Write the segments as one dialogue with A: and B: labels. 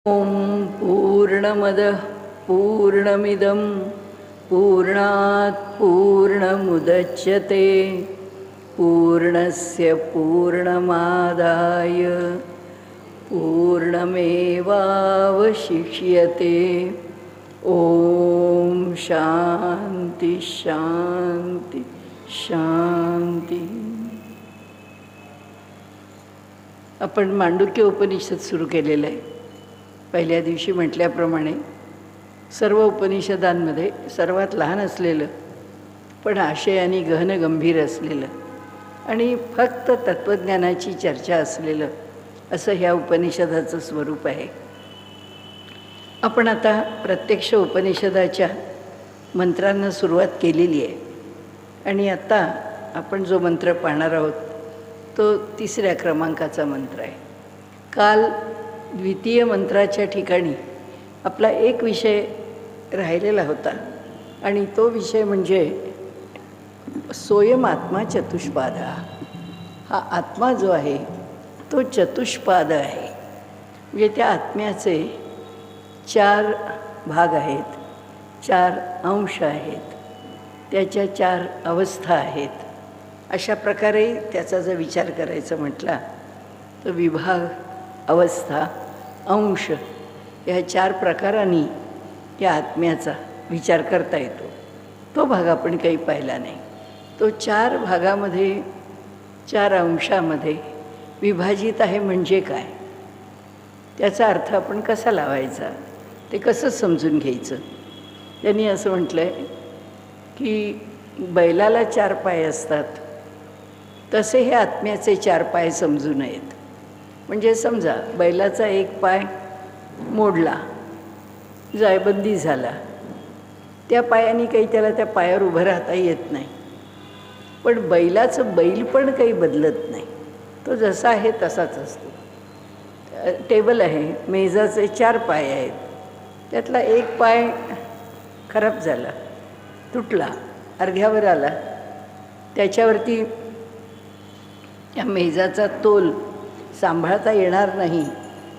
A: ॐ पूर्णमदः पूर्णमिदं पूर्णात् पूर्णमुदच्यते पूर्णस्य पूर्णमादाय पूर्णमेवावशिष्यते। ॐ शांती शांती शांती। आपण मांडुक्य उपनिषद सुरू केलेलं आहे। पहिल्या दिवशी म्हटल्याप्रमाणे सर्व उपनिषदांमध्ये सर्वात लहान असलेलं पण आशयाने गहन गंभीर असलेलं आणि फक्त तत्त्वज्ञानाची चर्चा असलेलं असं ह्या उपनिषदाचं स्वरूप आहे। आपण आता प्रत्यक्ष उपनिषदाच्या मंत्रांना सुरुवात केलेली आहे आणि आता आपण जो मंत्र पाहणार आहोत तो 3ऱ्या क्रमांकाचा मंत्र आहे। काल द्वितीय मंत्राच्या ठिकाणी आपला एक विषय राहिलेला होता आणि तो विषय म्हणजे सोयम आत्मा चतुष्पादा। हा आत्मा जो आहे तो चतुष्पाद आहे, म्हणजे त्या आत्म्याचे 4 भाग आहेत, 4 अंश आहेत, त्याच्या 4 अवस्था आहेत। अशा प्रकारे त्याचा जर विचार करायचा म्हटला तर विभाग, अवस्था, अंश या 4 प्रकारांनी या आत्म्याचा विचार करता येतो। तो भाग आपण काही पाहिला नाही। तो 4 भागामध्ये 4 अंशामध्ये विभाजित आहे म्हणजे काय, त्याचा अर्थ आपण कसा लावायचा, ते कसं समजून घ्यायचं। त्यांनी असं म्हटलं आहे की बैलाला 4 पाय असतात तसे हे आत्म्याचे 4 पाय समजू नयेत। म्हणजे समजा बैलाचा एक पाय मोडला, जायबंदी झाला, त्या पायाने काही त्याला त्या पायावर उभं राहता येत नाही। पण बैलाचं बैल पण काही बदलत नाही, तो जसा आहे तसाच असतो। टेबल आहे, मेजाचे 4 पाय आहेत, त्यातला एक पाय खराब झाला, तुटला, अर्ध्यावर आला, त्याच्यावरती या मेजाचा तोल सांभाळता येणार नाही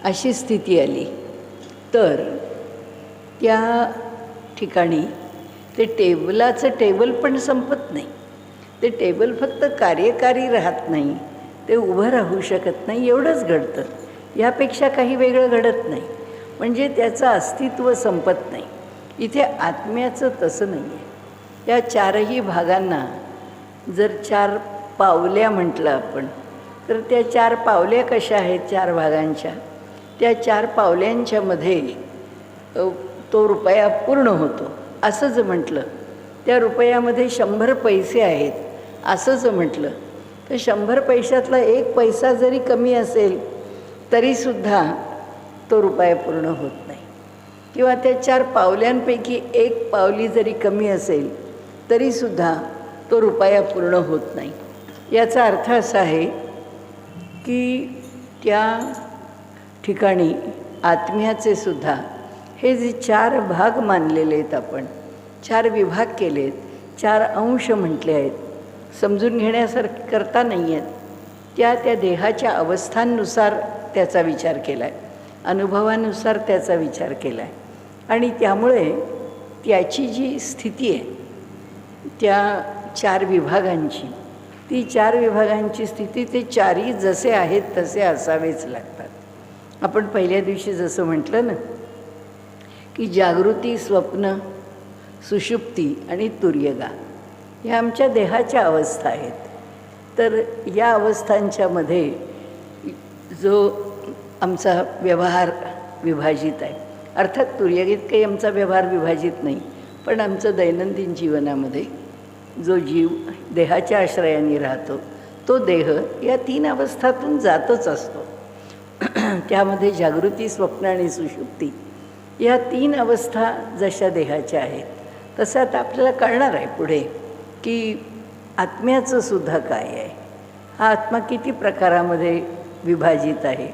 A: अशी स्थिती आली तर त्या ठिकाणी ते टेबल पण संपत नाही। ते टेबल फक्त कार्यकारी राहत नाही, ते उभं राहू शकत नाही, एवढंच घडतं। यापेक्षा काही वेगळं घडत नाही, म्हणजे त्याचं अस्तित्व संपत नाही। इथे आत्म्याचं तसं नाही आहे। या 4ही भागांना जर 4 पावल्या म्हटलं आपण तर त्या 4 पावल्या कशा आहेत 4 भागांच्या, त्या 4 पावल्यांच्यामध्ये तो रुपया पूर्ण होतो असं जर म्हटलं, त्या रुपयामध्ये 100 पैसे आहेत असं जर म्हटलं तर 100 पैशातला 1 पैसा जरी कमी असेल तरीसुद्धा तो रुपया पूर्ण होत नाही। किंवा त्या 4 पावल्यांपैकी 1 पावली जरी कमी असेल तरीसुद्धा तो रुपया पूर्ण होत नाही। याचा अर्थ असा आहे की त्या ठिकाणी आत्म्याचे सुद्धा हे जे 4 भाग मानलेले आहेत, आपण 4 विभाग केले आहेत, 4 अंश म्हटले आहेत, समजून घेण्यासारखे करता नाही आहेत। त्या देहाच्या अवस्थांनुसार त्याचा विचार केला आहे, अनुभवानुसार त्याचा विचार केला आहे आणि त्यामुळे त्याची जी स्थिती आहे त्या 4 विभागांची, ती 4 विभागांची स्थिती ते 4ही जसे आहेत तसे असावेच लागतात। आपण पहिल्या दिवशी जसं म्हटलं ना की जागृती, स्वप्न, सुषुप्ती आणि तुर्यगा ह्या आमच्या देहाच्या अवस्था आहेत। तर या अवस्थांच्यामध्ये जो आमचा व्यवहार विभाजित आहे, अर्थात तुर्यगेत काही आमचा व्यवहार विभाजित नाही, पण आमचं दैनंदिन जीवनामध्ये जो जीव देहाच्या आश्रयाने राहतो तो देह या 3 अवस्थातून जातच असतो। त्यामध्ये जागृती, स्वप्न आणि सुषुप्ती या 3 अवस्था जशा देहाच्या आहेत तसं आता आपल्याला कळणार आहे पुढे की आत्म्याचं सुद्धा काय आहे, हा आत्मा किती प्रकारामध्ये विभाजित आहे।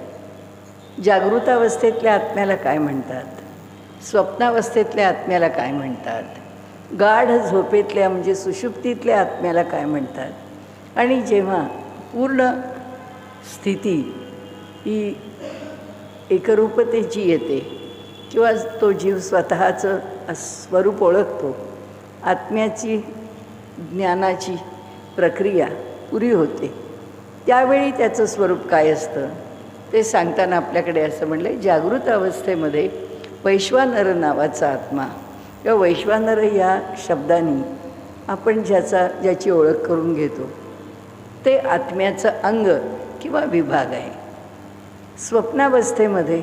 A: जागृत अवस्थेतल्या आत्म्याला काय म्हणतात, स्वप्नावस्थेतल्या आत्म्याला काय म्हणतात, गाढ झोपेतल्या म्हणजे सुषुप्तीतल्या आत्म्याला काय म्हणतात, आणि जेव्हा पूर्ण स्थिती ही एकरूपतेची येते किंवा तो जीव स्वतःचं स्वरूप ओळखतो, आत्म्याची ज्ञानाची प्रक्रिया पुरी होते, त्यावेळी त्याचं स्वरूप काय असतं ते सांगताना आपल्याकडे असं म्हणलं आहे, जागृत अवस्थेमध्ये वैश्वानर नावाचा आत्मा किंवा वैश्वानर या शब्दाने आपण ज्याची ओळख करून घेतो ते आत्म्याचं अंग किंवा विभाग आहे. स्वप्नावस्थेमध्ये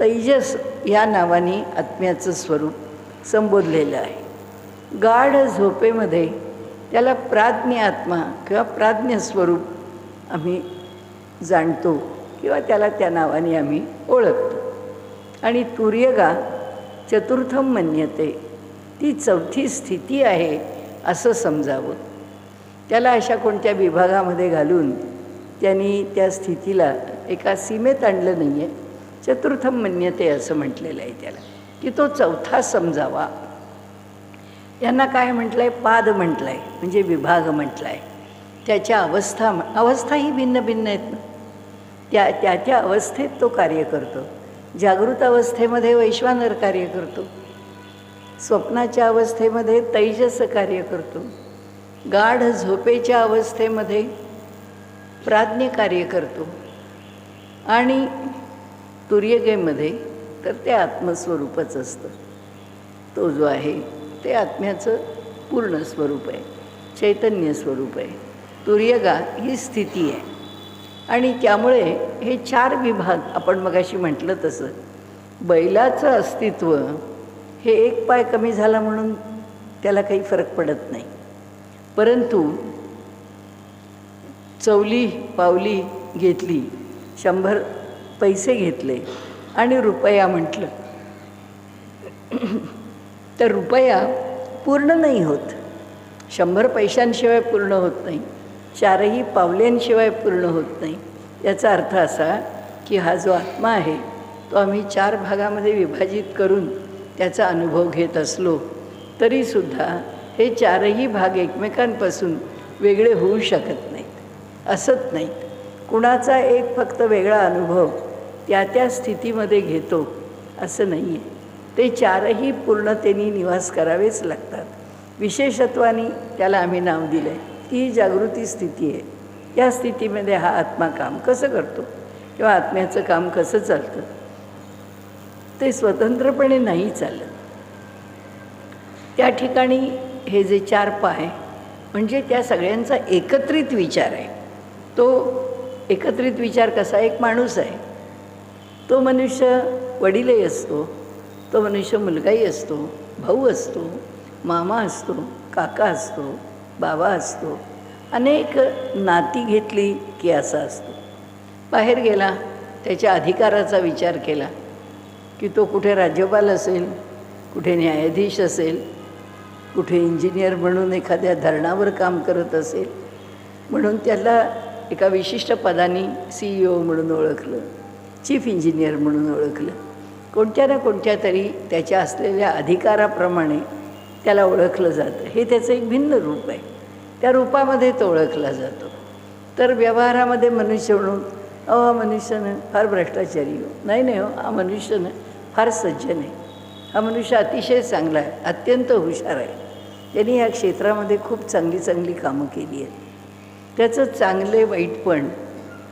A: तैजस या नावाने आत्म्याचं स्वरूप संबोधलेलं आहे. गाढ झोपेमध्ये त्याला प्राज्ञ आत्मा किंवा प्राज्ञ स्वरूप आम्ही जाणतो किंवा त्याला त्या नावाने आम्ही ओळखतो. आणि तुर्यगा चतुर्थम मन्यते, ती चौथी स्थिती आहे असं समजावं. त्याला अशा कोणत्या विभागामध्ये घालून त्यांनी त्या स्थितीला एका सीमेत आणलं नाही आहे. चतुर्थम मन्यते असं म्हटलेलं आहे त्याला, की तो चौथा समजावा. यांना काय म्हटलं आहे? पाद म्हटलं आहे, म्हणजे विभाग म्हटलं आहे. त्याच्या अवस्थाही भिन्न भिन्न आहेत ना, त्या अवस्थेत तो कार्य करतो. जागृत अवस्थेमध्ये वैश्वानर कार्य करतो, स्वप्नाच्या अवस्थेमध्ये तैजस कार्य करतो, गाढ झोपेच्या अवस्थेमध्ये प्राज्ञ कार्य करतो आणि तुर्यगेमध्ये तर ते आत्मस्वरूपच असतं. तो जो आहे ते आत्म्याचं पूर्ण स्वरूप आहे, चैतन्य स्वरूप आहे. तुर्यगा ही स्थिती आहे आणि त्यामुळे हे 4 विभाग आपण मगाशी म्हटलं तसं बैलाचं अस्तित्व हे एक पाय कमी झाला म्हणून त्याला काही फरक पडत नाही, परंतु चवली पावली घेतली, 100 पैसे घेतले आणि रुपया म्हटलं तर रुपया पूर्ण नाही होत, 100 पैशांशिवाय पूर्ण होत नाही, 4ही पावल्यांशिवाय पूर्ण होत नाही. याचा अर्थ असा की हा जो आत्मा आहे तो आम्ही 4 भागामध्ये विभाजित करून त्याचा अनुभव घेत असलो तरीसुद्धा हे 4ही भाग एकमेकांपासून वेगळे होऊ शकत नाहीत, असत नाहीत. कुणाचा एक फक्त वेगळा अनुभव त्या स्थितीमध्ये घेतो असं नाही आहे. ते 4ही पूर्णतेने निवास करावेच लागतात. विशेषत्वाने त्याला आम्ही नाव दिलं आहे, ती जागृती स्थिती आहे. या स्थितीमध्ये हा आत्मा काम कसं करतो किंवा आत्म्याचं काम कसं चालतं ते स्वतंत्रपणे नाही चालत. त्या ठिकाणी हे जे 4 पाय म्हणजे त्या सगळ्यांचा एकत्रित विचार आहे. तो एकत्रित विचार कसा? एक माणूस आहे, तो मनुष्य वडीलही असतो, तो मनुष्य मुलगाही असतो, भाऊ असतो, मामा असतो, काका असतो, बाबा असतो, अनेक नाती घेतली की असा असतो. बाहेर गेला, त्याच्या अधिकाराचा विचार केला की तो कुठे राज्यपाल असेल, कुठे न्यायाधीश असेल, कुठे इंजिनियर म्हणून एखाद्या धरणावर काम करत असेल, म्हणून त्याला एका विशिष्ट पदाने CEO म्हणून ओळखलं, चीफ इंजिनियर म्हणून ओळखलं. कोणत्या ना कोणत्या तरी त्याच्या असलेल्या अधिकाराप्रमाणे त्याला ओळखलं जातं. हे त्याचं एक भिन्न रूप आहे, त्या रूपामध्ये तो ओळखला जातो. तर व्यवहारामध्ये मनुष्य म्हणून हा मनुष्यानं फार भ्रष्टाचारी हो, नाही हो, हा मनुष्यानं फार सज्जन आहे, हा मनुष्य अतिशय चांगला आहे, अत्यंत हुशार आहे, त्यांनी या क्षेत्रामध्ये खूप चांगली चांगली कामं केली आहेत. त्याचं चांगले वाईटपण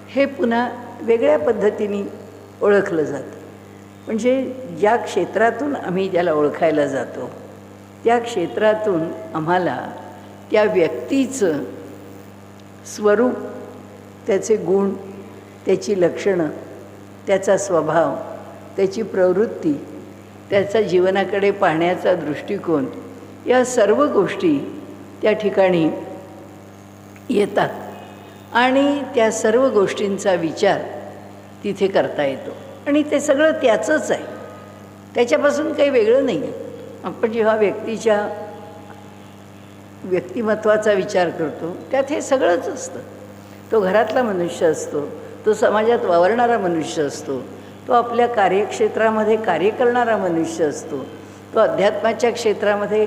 A: हे पुन्हा वेगळ्या पद्धतीने ओळखलं जातं. म्हणजे ज्या क्षेत्रातून आम्ही त्याला ओळखायला जातो त्या क्षेत्रातून आम्हाला त्या व्यक्तीचं स्वरूप, त्याचे गुण, त्याची लक्षणं, त्याचा स्वभाव, त्याची प्रवृत्ती, त्याचा जीवनाकडे पाहण्याचा दृष्टिकोन, या सर्व गोष्टी त्या ठिकाणी येतात आणि त्या सर्व गोष्टींचा विचार तिथे करता येतो. आणि ते सगळं त्याचंच आहे, त्याच्यापासून काही वेगळं नाही आहे. आपण जेव्हा व्यक्तीच्या व्यक्तिमत्वाचा विचार करतो त्यात हे सगळंच असतं. तो घरातला मनुष्य असतो, तो समाजात वावरणारा मनुष्य असतो, तो आपल्या कार्यक्षेत्रामध्ये कार्य करणारा मनुष्य असतो, तो अध्यात्माच्या क्षेत्रामध्ये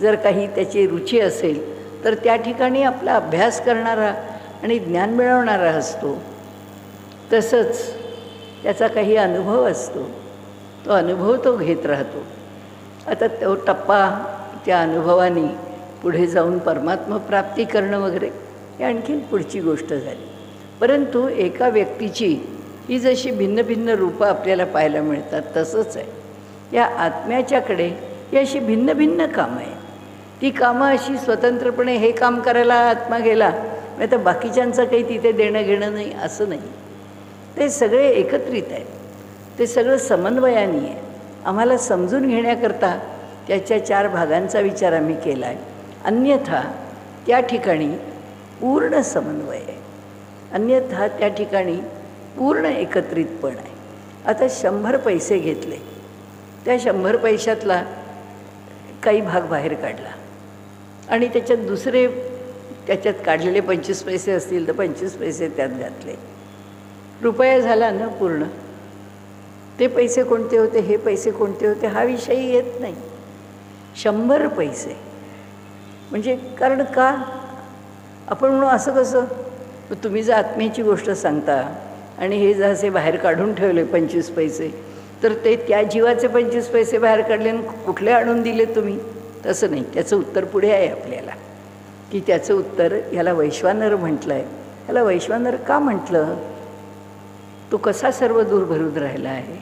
A: जर काही त्याची रुची असेल तर त्या ठिकाणी आपला अभ्यास करणारा आणि ज्ञान मिळवणारा असतो. तसंच त्याचा काही अनुभव असतो, तो अनुभव तो घेत राहतो. आता तो टप्पा त्या अनुभवाने पुढे जाऊन परमात्मा प्राप्ती करणं वगैरे ही आणखीन पुढची गोष्ट झाली. परंतु एका व्यक्तीची ही जशी भिन्न भिन्न रूपं आपल्याला पाहायला मिळतात, तसंच आहे या आत्म्याच्याकडे ही अशी भिन्न भिन्न कामं आहेत. ती कामं अशी स्वतंत्रपणे हे काम करायला आत्मा गेला नाही तर बाकीच्यांचं काही तिथे देणं घेणं नाही असं नाही. ते सगळे एकत्रित आहेत, ते सगळं समन्वयाने आहे. आम्हाला समजून घेण्याकरता त्याच्या 4 भागांचा विचार आम्ही केला आहे. अन्यथा त्या ठिकाणी पूर्ण समन्वय आहे, अन्यथा त्या ठिकाणी पूर्ण एकत्रितपण आहे. आता 100 पैसे घेतले, त्या 100 पैशातला काही भाग बाहेर काढला आणि त्याच्यात दुसरे त्याच्यात काढलेले 25 पैसे असतील तर 25 पैसे त्यात घातले. रुपया झाला ना पूर्ण. ते पैसे कोणते होते, हे पैसे कोणते होते हा विषय येत नाही. 100 पैसे म्हणजे कारण का आपण म्हणू असं कसं. तुम्ही जर आत्म्याची गोष्ट सांगता आणि हे जर असे बाहेर काढून ठेवले 25 पैसे तर ते त्या जीवाचे 25 पैसे बाहेर काढले आणि कुठले आणून दिले तुम्ही, तसं नाही. त्याचं उत्तर पुढे आहे आपल्याला की त्याचं उत्तर ह्याला वैश्वानर म्हटलं आहे. ह्याला वैश्वानर का म्हटलं, तो कसा सर्व दूर भरून राहिला आहे.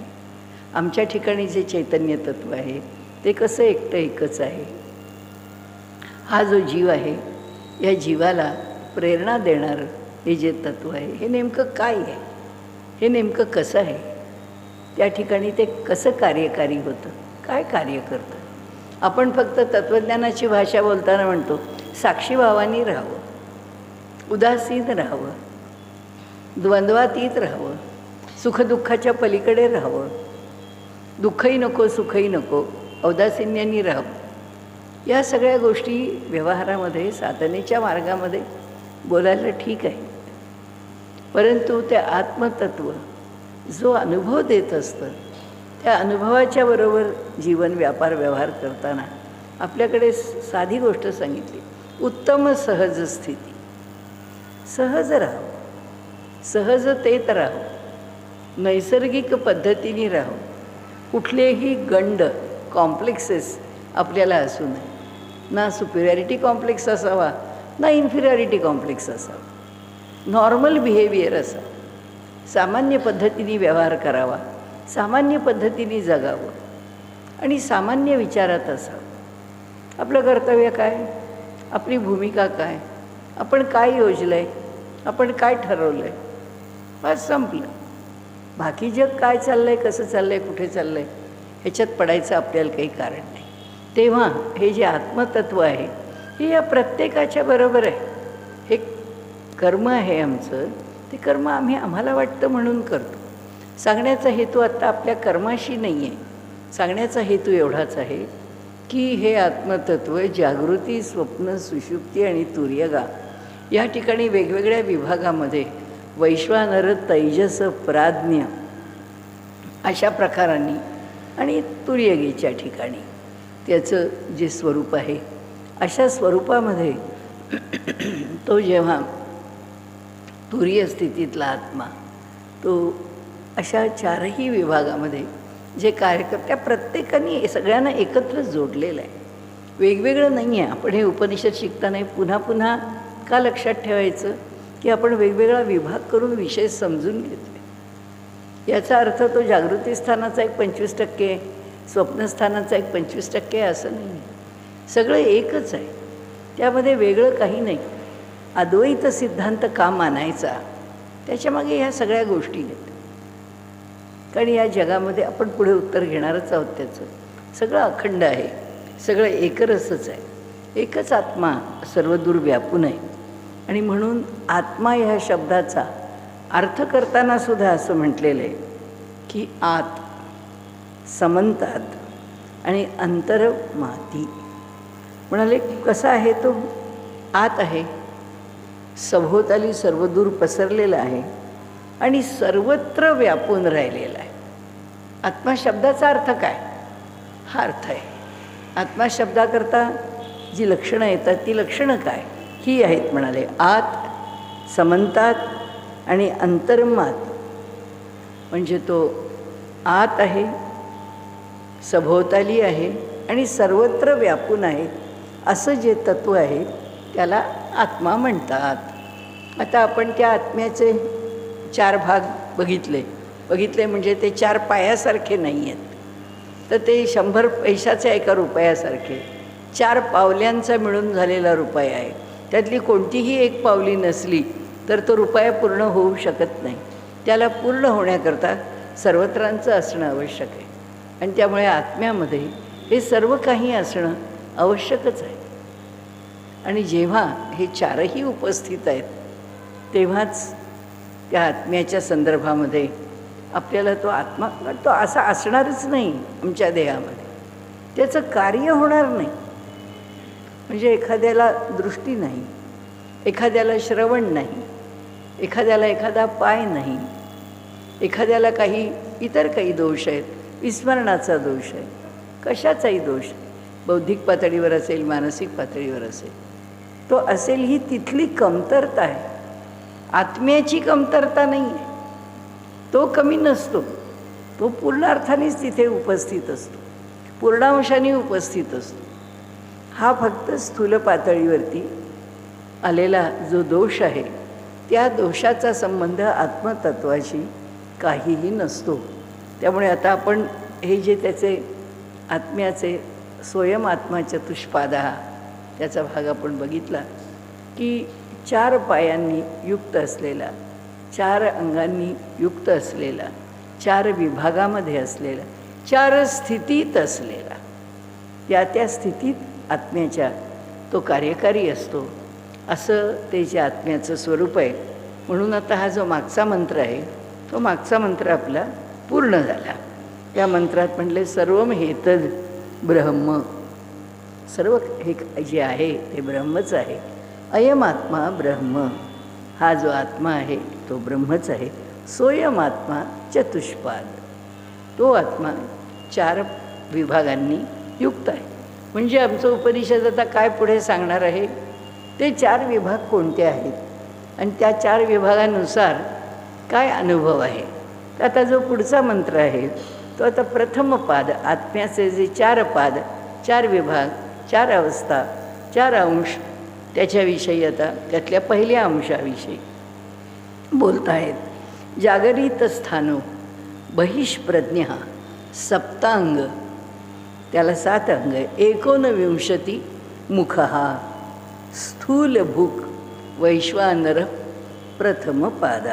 A: आमच्या ठिकाणी जे चैतन्य तत्व आहे ते कसं एकटं एकच आहे. हा जो जीव आहे या जीवाला प्रेरणा देणारं हे जे तत्व आहे हे नेमकं काय आहे, हे नेमकं कसं आहे, त्या ठिकाणी ते कसं कार्यकारी होतं, काय कार्य करतं. आपण फक्त तत्त्वज्ञानाची भाषा बोलताना म्हणतो साक्षीभावानी राहावं, उदासीन राहावं, द्वंद्वातीत राहावं, सुखदुःखाच्या पलीकडे राहावं, दुःखही नको सुखही नको, औदासिन्यानी राहावं. या सगळ्या गोष्टी व्यवहारामध्ये साधनेच्या मार्गामध्ये बोलायला ठीक आहे. परंतु ते आत्मतत्व जो अनुभव देत असतं त्या अनुभवाच्या बरोबर जीवन व्यापार व्यवहार करताना आपल्याकडे साधी गोष्ट सांगितली, उत्तम सहज स्थिती. सहज राहावं, सहजतेत राहावं, नैसर्गिक पद्धतीने राहावं. कुठलेही गंड कॉम्प्लेक्सेस आपल्याला असू नये. ना सुपिरियरिटी कॉम्प्लेक्स असावा ना इन्फिरियरिटी कॉम्प्लेक्स असावा. नॉर्मल बिहेवियर असावं, सामान्य पद्धतीने व्यवहार करावा, सामान्य पद्धतीने जगावं आणि सामान्य विचारात असावं. आपलं कर्तव्य काय, आपली भूमिका काय, आपण काय योजलं आहे, आपण काय ठरवलं आहे, बस संपलं. बाकी जग काय चाललं आहे, कसं चाललं आहे, कुठे चाललं आहे ह्याच्यात पडायचं आपल्याला काही कारण नाही. तेव्हा हे जे आत्मतत्व आहे हे या प्रत्येकाच्या बरोबर आहे. हे कर्म आहे आमचं, ते कर्म आम्ही आम्हाला वाटतं म्हणून करतो. सांगण्याचा हेतू आत्ता आपल्या कर्माशी नाही आहे. सांगण्याचा हेतू एवढाच आहे की हे आत्मतत्व जागृती, स्वप्न, सुषुप्ती आणि तुर्यगा या ठिकाणी वेगवेगळ्या विभागामध्ये वैश्वानर, तैजस, प्राज्ञ अशा प्रकारांनी आणि तुर्यगेच्या ठिकाणी त्याचं जे स्वरूप आहे अशा स्वरूपामध्ये तो जेव्हा तुरीय स्थितीतला आत्मा तो अशा 4ही विभागामध्ये जे कार्यकर्त्या प्रत्येकाने सगळ्यांना एकत्र जोडलेलं आहे, वेगवेगळं नाही आहे. आपण हे उपनिषद शिकताना पुन्हा पुन्हा का लक्षात ठेवायचं की आपण वेगवेगळा विभाग करून विषय समजून घेतो. याचा अर्थ तो जागृतीस्थानाचा एक 25%, स्वप्नस्थानाचा एक 25% असं नाही. सगळं एकच आहे, त्यामध्ये वेगळं काही नाही. अद्वैत सिद्धांत का मानायचा, त्याच्यामागे ह्या सगळ्या गोष्टी आहेत. कारण या जगामध्ये आपण पुढे उत्तर घेणारच आहोत. त्याचं सगळं अखंड आहे, सगळं एकरसच आहे. एकच आत्मा सर्वदूर व्यापून आहे. आणि म्हणून आत्मा ह्या शब्दाचा अर्थ करताना सुद्धा असं म्हटलेलं आहे की आत, समंतात आणि अंतर्माती. म्हणाले कसा आहे तो, आत आहे, सभोवताली सर्वदूर पसरलेला आहे आणि सर्वत्र व्यापून राहिलेला आहे. आत्मा शब्दाचा अर्थ काय, हा अर्थ आहे. आत्मा शब्दाकरता जी लक्षणं येतात ती लक्षणं काय, ही आहेत. म्हणाले आत, समंतात आणि अंतर्मात. म्हणजे तो आत आहे, सभोवताली आहे आणि सर्वत्र व्यापून आहे, असं जे तत्त्व आहे त्याला आत्मा म्हणतात. आता आपण त्या आत्म्याचे 4 भाग बघितले म्हणजे ते 4 पायासारखे नाही आहेत, तर ते 100 पैशाच्या एका रुपयासारखे 4 पावल्यांचा मिळून झालेला रुपया आहे. त्यातली कोणतीही एक पावली नसली तर तो रुपया पूर्ण होऊ शकत नाही. त्याला पूर्ण होण्याकरता सर्वत्रांचं असणं आवश्यक आहे आणि त्यामुळे आत्म्यामध्ये हे सर्व काही असणं आवश्यकच आहे. आणि जेव्हा हे 4ही उपस्थित आहेत तेव्हाच त्या आत्म्याच्या संदर्भामध्ये आपल्याला तो आत्मा तो असा असणारच नाही आमच्या देहामध्ये, त्याचं कार्य होणार नाही. म्हणजे एखाद्याला दृष्टी नाही, एखाद्याला श्रवण नाही, एखाद्याला एखादा पाय नाही, एखाद्याला इतर काही दोष आहेत, विस्मरणाचा दोष आहे, कशाचाही दोष आहे, बौद्धिक पातळीवर असेल, मानसिक पातळीवर असेल, तो असेल ही तिथली कमतरता आहे. आत्म्याची कमतरता नाही आहे, तो कमी नसतो, तो पूर्ण अर्थानेच तिथे उपस्थित असतो, पूर्णांशाने उपस्थित असतो. हा फक्त स्थूल पातळीवरती आलेला जो दोष आहे त्या दोषाचा संबंध आत्मतत्वाशी काहीही नसतो. त्यामुळे आता आपण हे जे त्याचे आत्म्याचे स्वयं आत्मा चतुष्पादा त्याचा भाग आपण बघितला की 4 पायांनी युक्त असलेला, 4 अंगांनी युक्त असलेला, 4 विभागामध्ये असलेला, 4 स्थितीत असलेला, त्या स्थितीत आत्म्याच्या तो कार्यकारी असतो, असं ते जे आत्म्याचं स्वरूप आहे. म्हणून आता हा जो मागचा मंत्र आहे तो मागचा मंत्र आपला पूर्ण झाला. त्या मंत्रात म्हटले सर्वम हेतद ब्रह्म, सर्व हे जे आहे ते ब्रह्मच आहे. अयम आत्मा ब्रह्म, हा जो आत्मा आहे तो ब्रह्मच आहे. सोयम आत्मा चतुष्पाद, तो आत्मा 4 विभागांनी युक्त आहे. म्हणजे आमचं उपनिषद आता काय पुढे सांगणार आहे ते 4 विभाग कोणते आहेत आणि त्या 4 विभागानुसार काय अनुभव आहे. तर आता जो पुढचा मंत्र आहे तो आता प्रथम पाद, आत्म्याचे जे 4 पाद, 4 विभाग, 4 अवस्था, 4 अंश, त्याच्याविषयी आता त्यातल्या पहिल्या अंशाविषयी बोलत आहेत. जागरित स्थानो बहिष्प्रज्ञ सप्तांग, त्याला 7 अंग आहे. 29 मुख, स्थूलभूक वैश्वानर प्रथम पाद,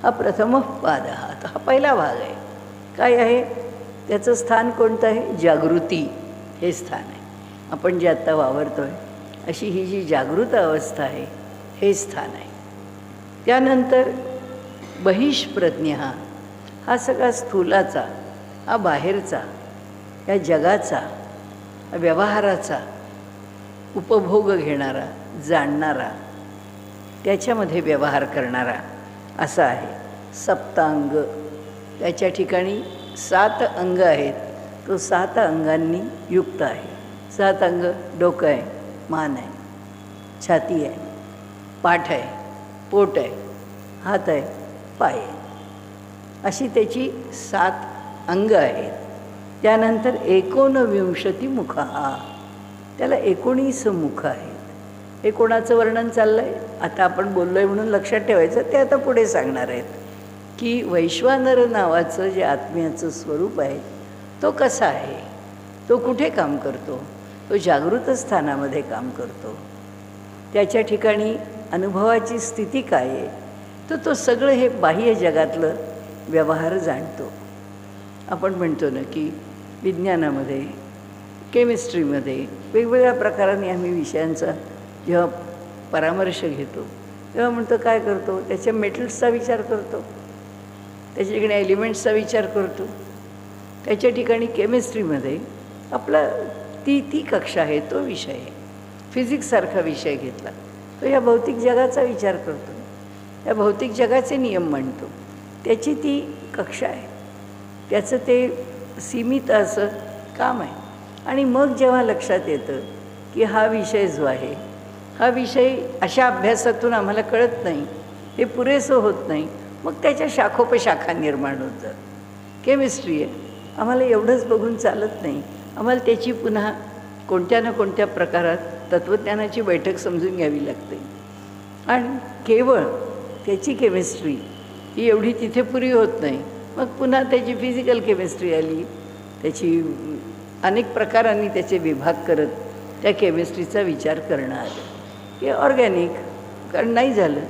A: हा प्रथम पाद, हा पहिला भाग आहे. काय आहे त्याचं स्थान कोणतं आहे? जागृती हे स्थान आहे. आपण जे आत्ता वावरतो आहे अशी ही जी जागृत अवस्था आहे हे स्थान आहे. त्यानंतर बहिष्प्रज्ञ, हा सगळा स्थूलाचा, हा बाहेरचा, या जगाचा, व्यवहाराचा उपभोग घेणारा, जाणणारा, त्याच्यामध्ये व्यवहार करणारा असा आहे. सप्तांग, त्याच्या ठिकाणी 7 अंग आहेत, तो 7 अंगांनी युक्त आहे. 7 अंग डोकं आहे, मान आहे, छाती आहे, पाठ आहे, पोट आहे, हात आहे, पाय आहे, अशी त्याची 7 अंग आहेत. त्यानंतर 29 मुख, त्याला 19 मुख आहेत. हे कोणाचं वर्णन चाललं आहे आता आपण बोललो आहे म्हणून लक्षात ठेवायचं, ते आता पुढे सांगणार आहेत की वैश्वानर नावाचं जे आत्म्याचं स्वरूप आहे तो कसा आहे, तो कुठे काम करतो, तो जागृत स्थानामध्ये काम करतो, त्याच्या ठिकाणी अनुभवाची स्थिती काय आहे, तर तो सगळं हे बाह्य जगातलं व्यवहार जाणतो. आपण म्हणतो ना की विज्ञानामध्ये, केमिस्ट्रीमध्ये वेगवेगळ्या प्रकारांनी आम्ही विषयांचा जेव्हा परामर्श घेतो तेव्हा म्हणतो काय करतो, त्याच्या मेटल्सचा विचार करतो, त्याच्या ठिकाणी एलिमेंट्सचा विचार करतो. त्याच्या ठिकाणी केमिस्ट्रीमध्ये आपला ती कक्षा आहे, तो विषय आहे. फिजिक्ससारखा विषय घेतला तो या भौतिक जगाचा विचार करतो, या भौतिक जगाचे नियम मांडतो, त्याची ती कक्षा आहे, त्याचं ते सीमित असं काम आहे. आणि मग जेव्हा लक्षात येतं की हा विषय जो आहे हा विषय अशा अभ्यासातून आम्हाला कळत नाही, हे पुरेसं होत नाही, मग त्याच्या शाखोपशाखा निर्माण होतात. केमिस्ट्री आहे, आम्हाला एवढंच बघून चालत नाही, आम्हाला त्याची पुन्हा कोणत्या ना कोणत्या प्रकारात तत्त्वज्ञानाची बैठक समजून घ्यावी लागते. आणि केवळ त्याची केमिस्ट्री ही एवढी तिथे पुरी होत नाही. मग पुन्हा त्याची फिजिकल केमिस्ट्री आली, त्याची अनेक प्रकारांनी त्याचे विभाग करत त्या केमिस्ट्रीचा विचार करणं आलं. की ऑर्गॅनिक, कारण नाही झालं,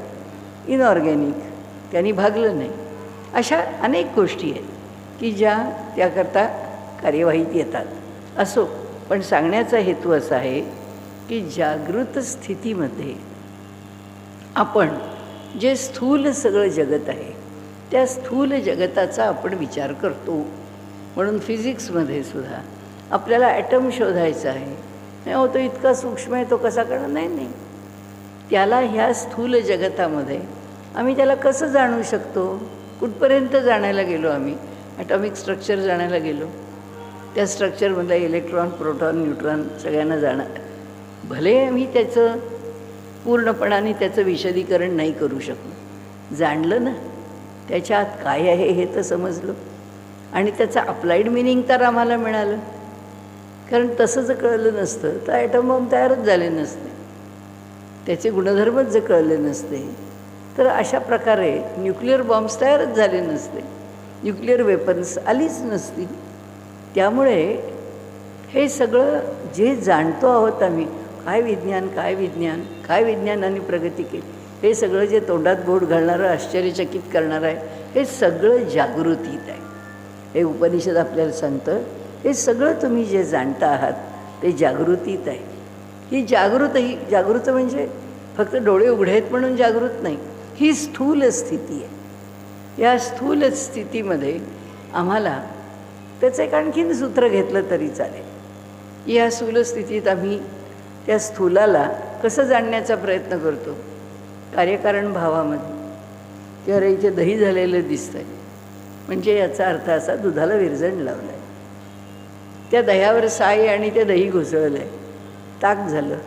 A: इनऑर्गॅनिक, त्यांनी भागलं नाही. अशा अनेक गोष्टी आहेत की ज्या त्याकरता कार्यवाहीत येतात. असो, पण सांगण्याचा हेतू असा आहे की जागृत स्थितीमध्ये आपण जे स्थूल सगळं जगत आहे त्या स्थूल जगताचा आपण विचार करतो. म्हणून फिजिक्समध्ये सुद्धा आपल्याला ॲटम शोधायचा आहे. नाही तो इतका सूक्ष्म आहे, तो कसा करणार? नाही, त्याला ह्या स्थूल जगतामध्ये आम्ही त्याला कसं जाणू शकतो? कुठपर्यंत जाणायला गेलो आम्ही? ॲटॉमिक स्ट्रक्चर जाणायला गेलो, त्या स्ट्रक्चरमधला इलेक्ट्रॉन, प्रोटॉन, न्यूट्रॉन सगळ्यांना जाणार. भले आम्ही त्याचं पूर्णपणाने त्याचं विशदीकरण नाही करू शकलो, जाणलं ना, त्याच्या आत काय आहे हे तर समजलो आणि त्याचं अप्लाइड मिनिंग तर आम्हाला मिळालं. कारण तसं जर कळलं नसतं तर ॲटम बॉम्ब तयारच झाले नसते, त्याचे गुणधर्मच जर कळले नसते तर अशा प्रकारे न्यूक्लिअर बॉम्ब्स तयारच झाले नसते, न्यूक्लिअर वेपन्स आलीच नसती. त्यामुळे हे सगळं जे जाणतो आहोत आम्ही, काय विज्ञान, काय विज्ञान, काय विज्ञानाने प्रगती केली, हे सगळं जे तोंडात बोट घालणारं, आश्चर्यचकित करणारं आहे, हे सगळं जागृतीत आहे. हे उपनिषद आपल्याला सांगतं, हे सगळं तुम्ही जे जाणता आहात ते जागृतीत आहे. ही जागृत म्हणजे फक्त डोळे उघडे आहेत म्हणून जागृत नाही, ही स्थूल स्थिती आहे. या स्थूल स्थितीमध्ये आम्हाला त्याचं एक आणखीन सूत्र घेतलं तरी चालेल. या स्थूल स्थितीत आम्ही त्या स्थूलाला कसं जाणण्याचा प्रयत्न करतो? कार्यकारण भावामध्ये, की अरे इथे दही झालेलं दिसतंय, म्हणजे याचा अर्थ असा दुधाला विरजण लावलं आहे, त्या दह्यावर साय आणि ते दही घुसळलं आहे, ताक झालं,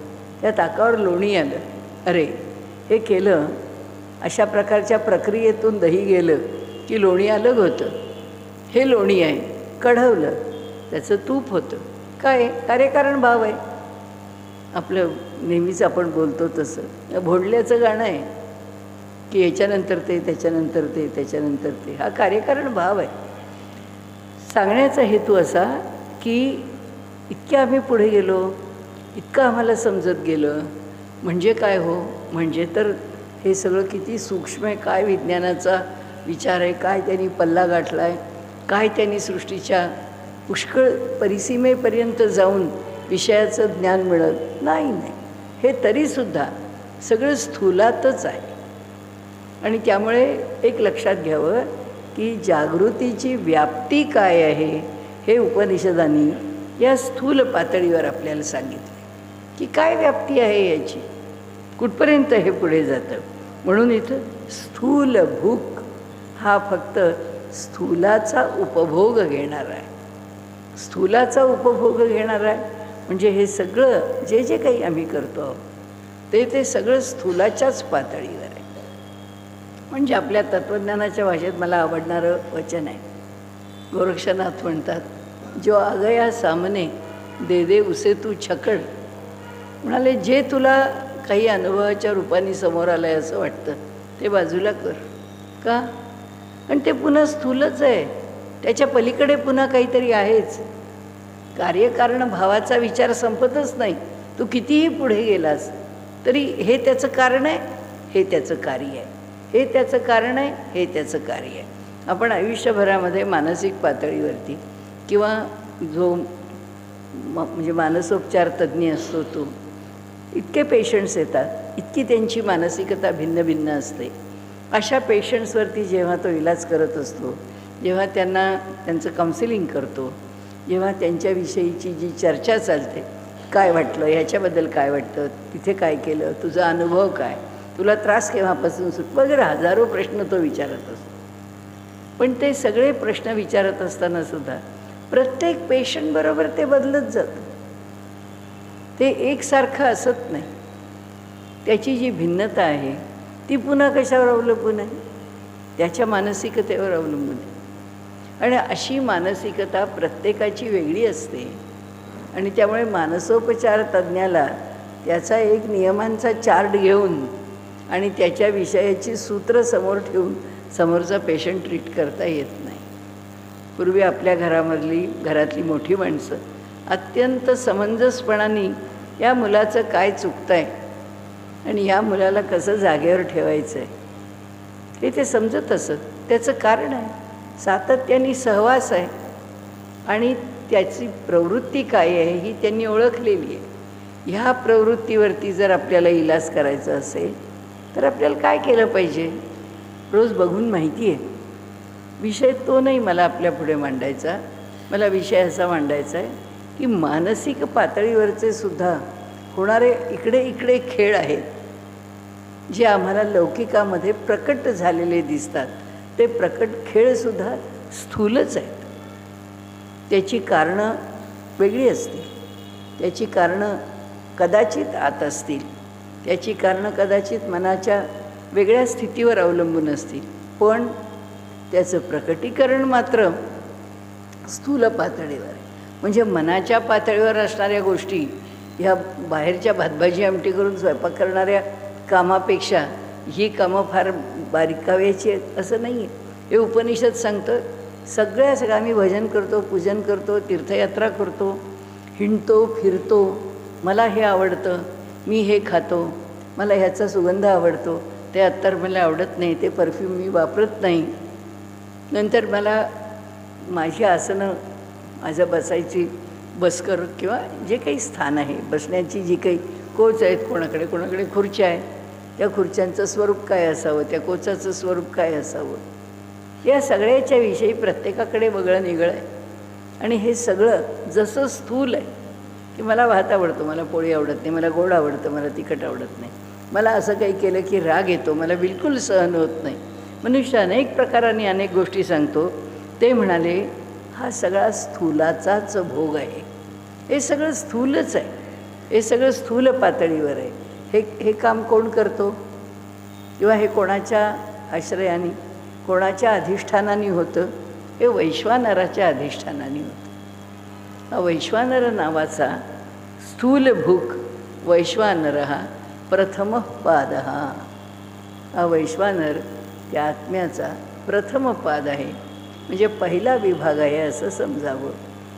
A: त्या ताकावर लोणी आलं. अरे हे केलं, अशा प्रकारच्या प्रक्रियेतून दही गेलं की लोणी अलग होतं. हे लोणी आहे, कढवलं, त्याचं तूप होतं. काय? कार्यकारण भाव आहे. आपलं नेहमीच आपण बोलतो तसं भोंडल्याचं गाणं आहे की याच्यानंतर ते, त्याच्यानंतर ते, त्याच्यानंतर ते, हा कार्यकारण भाव आहे. सांगण्याचा हेतू असा की इतक्या आम्ही पुढे गेलो, इतकं आम्हाला समजत गेलं, म्हणजे काय हो? म्हणजे तर हे सगळं किती सूक्ष्म आहे, काय विज्ञानाचा विचार आहे, काय त्यांनी पल्ला गाठला आहे, काय त्यांनी सृष्टीच्या पुष्कळ परिसीमेपर्यंत जाऊन विषयाचं ज्ञान मिळत नाही. हे तरीसुद्धा सगळं स्थूलातच आहे. आणि त्यामुळे एक लक्षात घ्यावं की जागृतीची व्याप्ती काय आहे हे उपनिषदांनी या स्थूल पातळीवर आपल्याला सांगितले की काय व्याप्ती आहे याची, कुठपर्यंत हे पुढे जातं. म्हणून इथं स्थूल भूक हा फक्त स्थूलाचा उपभोग घेणार आहे. स्थूलाचा उपभोग घेणार आहे म्हणजे हे सगळं जे जे काही आम्ही करतो आहोत ते सगळं स्थूलाच्याच पातळीवर आहे. म्हणजे आपल्या तत्त्वज्ञानाच्या भाषेत मला आवडणारं वचन आहे. गोरक्षनाथ म्हणतात, जो आ गया सामने दे दे उसे तू छकड. म्हणाले जे तुला काही अनुभवाच्या रूपाने समोर आलं आहे असं वाटतं ते बाजूला कर. का? आणि ते पुन्हा स्थूलच आहे, त्याच्या पलीकडे पुन्हा काहीतरी आहेच. कार्यकारण भावाचा विचार संपतच नाही. तू कितीही पुढे गेलास तरी हे त्याचं कारण आहे, हे त्याचं कार्य आहे, हे त्याचं कारण आहे, हे त्याचं कार्य आहे. आपण आयुष्यभरामध्ये मानसिक पातळीवरती किंवा जो म्हणजे मानसोपचार तज्ज्ञ असतो तो, इतके पेशंट्स येतात, इतकी त्यांची मानसिकता भिन्न भिन्न असते. अशा पेशंट्सवरती जेव्हा तो इलाज करत असतो, जेव्हा त्यांना त्यांचं काउन्सिलिंग करतो, जेव्हा त्यांच्याविषयीची जी चर्चा चालते, काय वाटलं, ह्याच्याबद्दल काय वाटतं, तिथे काय केलं, तुझा अनुभव काय, तुला त्रास केव्हापासून वगैरे हजारो प्रश्न तो विचारत असतो. पण ते सगळे प्रश्न विचारत असताना सुद्धा प्रत्येक पेशंटबरोबर ते बदलत जातं. ते एकसारखं असत नाही. त्याची जी भिन्नता आहे ती पुन्हा कशावर अवलंबून आहे? त्याच्या मानसिकतेवर अवलंबून आहे. आणि अशी मानसिकता प्रत्येकाची वेगळी असते आणि त्यामुळे मानसोपचार तज्ज्ञाला त्याचा एक नियमांचा चार्ट घेऊन आणि त्याच्या विषयाची सूत्र समोर ठेवून समोरचा पेशंट ट्रीट करता येत नाही. पूर्वी आपल्या घरातली मोठी माणसं अत्यंत समंजसपणाने या मुलाचं काय चुकतं आहे आणि या मुलाला कसं जागेवर ठेवायचं आहे हे ते समजत असत. त्याचं कारण आहे सातत्याने सहवास आहे आणि त्याची प्रवृत्ती काय आहे ही त्यांनी ओळखलेली आहे. ह्या प्रवृत्तीवरती जर आपल्याला इलाज करायचा असेल तर आपल्याला काय केलं पाहिजे? रोज बघून माहिती आहे. विषय तो नाही मला आपल्या पुढे मांडायचा. मला विषय असा मांडायचा आहे की मानसिक पातळीवरचे सुद्धा होणारे इकडे खेळ आहेत जे आम्हाला लौकिकामध्ये प्रकट झालेले दिसतात. ते प्रकट खेळसुद्धा स्थूलच आहेत. त्याची कारणं वेगळी असतील, त्याची कारणं कदाचित आत असतील, त्याची कारणं कदाचित मनाच्या वेगळ्या स्थितीवर अवलंबून असतील, पण त्याचं प्रकटीकरण मात्र स्थूल पातळीवर आहे. म्हणजे मनाच्या पातळीवर असणाऱ्या गोष्टी ह्या बाहेरच्या भातभाजी आमटी करून स्वयंपाक करणाऱ्या कामापेक्षा ही कामं फार बारीकाव्याची आहेत असं नाही आहे. हे उपनिषद सांगतं. सगळ्या आम्ही भजन करतो, पूजन करतो, तीर्थयात्रा करतो, हिंडतो फिरतो, मला हे आवडतं, मी हे खातो, मला ह्याचा सुगंध आवडतो, ते अत्तर मला आवडत नाही, ते परफ्यूम मी वापरत नाही. नंतर मला माझी आसनं, माझं बसायची बसकर किंवा जे काही स्थान आहे बसण्याची जी काही कोच आहेत, कोणाकडे खुर्च्या आहे, त्या खुर्च्यांचं स्वरूप काय असावं, त्या कोचाचं स्वरूप काय असावं, या सगळ्याच्या विषयी प्रत्येकाकडे वेगळं निगळं आहे. आणि हे सगळं जसं स्थूल आहे की मला भात आवडतो, मला पोळी आवडत नाही, मला गोड आवडतं, मला तिखट आवडत नाही, मला असं काही केलं की राग येतो, मला बिलकुल सहन होत नाही. मनुष्य अनेक प्रकारांनी अनेक गोष्टी सांगतो. ते म्हणाले हा सगळा स्थूलाचाच भोग आहे. हे सगळं स्थूलच आहे, हे सगळं स्थूल पातळीवर आहे. हे काम कोण करतो किंवा हे कोणाच्या आश्रयाने, कोणाच्या अधिष्ठानाने होतं? हे वैश्वानराच्या अधिष्ठानाने होतं. हा वैश्वानर नावाचा स्थूल भूक वैश्वानर हा प्रथम पाद. हा वैश्वानर त्या आत्म्याचा प्रथम पाद आहे. म्हणजे पहिला विभाग आहे असं समजावं.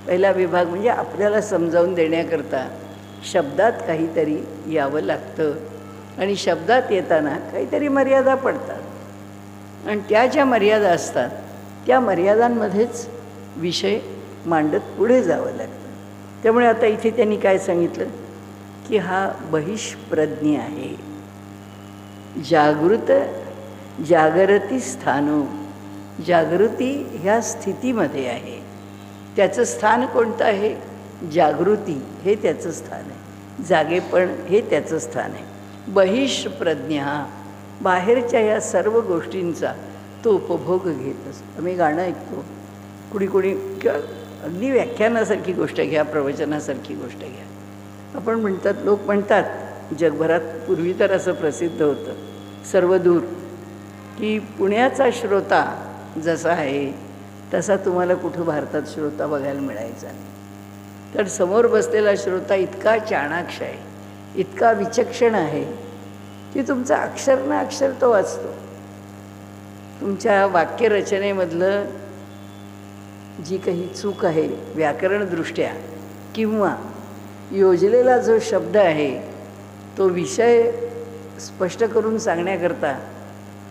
A: पहिला विभाग म्हणजे आपल्याला समजावून देण्याकरता शब्दात काहीतरी यावं लागतं आणि शब्दात येताना काहीतरी मर्यादा पडतात आणि त्या ज्या मर्यादा असतात त्या मर्यादांमध्येच विषय मांडत पुढे जावं लागतं. त्यामुळे आता इथे त्यांनी काय सांगितलं की हा बहिष्प्रज्ञ आहे. जागृती स्थानो, जागृती ह्या स्थितीमध्ये आहे. त्याचं स्थान कोणतं आहे? जागृती हे त्याचं स्थान आहे, जागेपण हे त्याचं स्थान आहे. बहिष्प्रज्ञ हा बाहेरच्या या सर्व गोष्टींचा तो उपभोग घेत असतो. आम्ही गाणं ऐकतो, कुणी किंवा अगदी व्याख्यानासारखी गोष्ट घ्या, प्रवचनासारखी गोष्ट घ्या. आपण म्हणतात, लोक म्हणतात जगभरात, पूर्वी तर असं प्रसिद्ध होतं सर्वदूर की पुण्याचा श्रोता जसा आहे तसा तुम्हाला कुठं भारतात श्रोता बघायला मिळायचा नाही. तर समोर बसलेला श्रोता इतका चाणाक्ष आहे, इतका विचक्षण आहे की तुमचं अक्षर ना अक्षर तो वाचतो. तुमच्या वाक्यरचनेमधलं जी काही चूक आहे व्याकरणदृष्ट्या किंवा योजलेला जो शब्द आहे तो विषय स्पष्ट करून सांगण्याकरता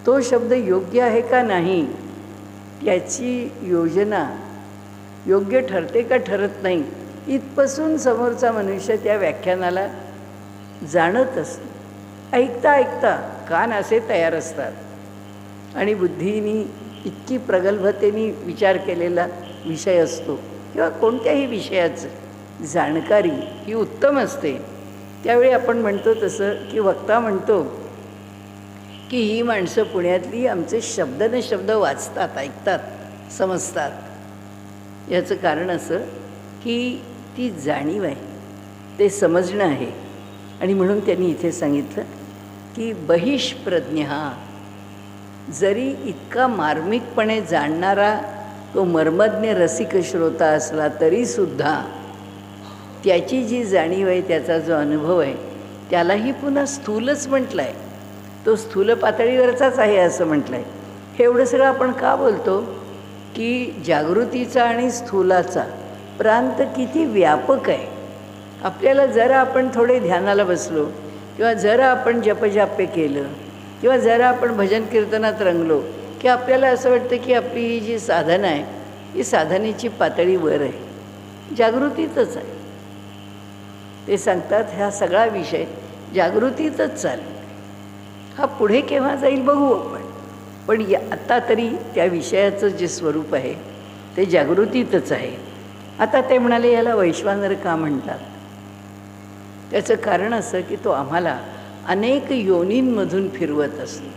A: तो शब्द योग्य आहे का नाही याची योजना योग्य ठरते का ठरत नाही इथपासून समोरचा मनुष्य त्या व्याख्यानाला जाणत असतो. ऐकता ऐकता कान असे तयार असतात आणि बुद्धीनी इतकी प्रगल्भतेने विचार केलेला विषय असतो किंवा कोणत्याही विषयाचं जाणकारी ही उत्तम असते. त्यावेळी आपण म्हणतो तसं की वक्ता म्हणतो की ही माणसं पुण्यातली आमचे शब्द न शब्द वाचतात, ऐकतात, समजतात. याचं कारण असं की ती जाणीव आहे, ते समजणं आहे. आणि म्हणून त्यांनी इथे सांगितलं की बहिष्प्रज्ञ हा जरी इतका मार्मिकपणे जाणणारा तो मर्मज्ञ रसिक श्रोता असला तरीसुद्धा त्याची जी जाणीव आहे, त्याचा जो अनुभव आहे, त्यालाही पुन्हा स्थूलच म्हटलं आहे. तो स्थूल पातळीवरचाच आहे असं म्हटलं आहे. हे एवढं सगळं आपण का बोलतो की जागृतीचा आणि स्थूलाचा प्रांत किती व्यापक आहे. आपल्याला जरा आपण थोडे ध्यानाला बसलो किंवा जरा आपण जपजाप्य केलं किंवा जरा आपण भजन कीर्तनात रंगलो की आपल्याला असं वाटतं की आपली ही जी साधना आहे ही साधनेची पातळी वर आहे, जागृतीतच आहे. ते सांगतात हा सगळा विषय जागृतीतच चालू आहे. हा पुढे केव्हा जाईल बघू आपण, पण आत्ता तरी त्या विषयाचं जे स्वरूप आहे ते जागृतीतच आहे. आता ते म्हणाले याला वैश्वानर का म्हणतात. त्याचं कारण असं की तो आम्हाला अनेक योनींमधून फिरवत असतो.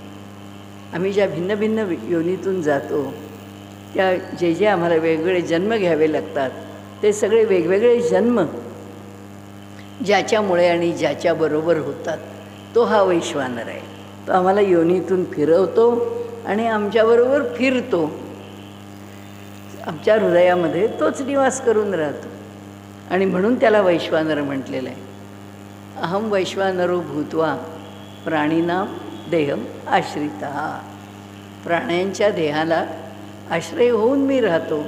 A: आम्ही ज्या भिन्न भिन्न योनीतून जातो त्या जे जे आम्हाला वेगवेगळे जन्म घ्यावे लागतात ते सगळे वेगवेगळे जन्म ज्याच्यामुळे आणि ज्याच्याबरोबर होतात तो हा वैश्वानर आहे. तो आम्हाला योनीतून फिरवतो आणि आमच्याबरोबर फिरतो. आमच्या हृदयामध्ये तोच निवास करून राहतो आणि म्हणून त्याला वैश्वानर म्हटलेलं आहे. अहम वैश्वानरो भूत्वा प्राणीनाम देहम आश्रिता. प्राण्यांच्या देहाला आश्रय होऊन मी राहतो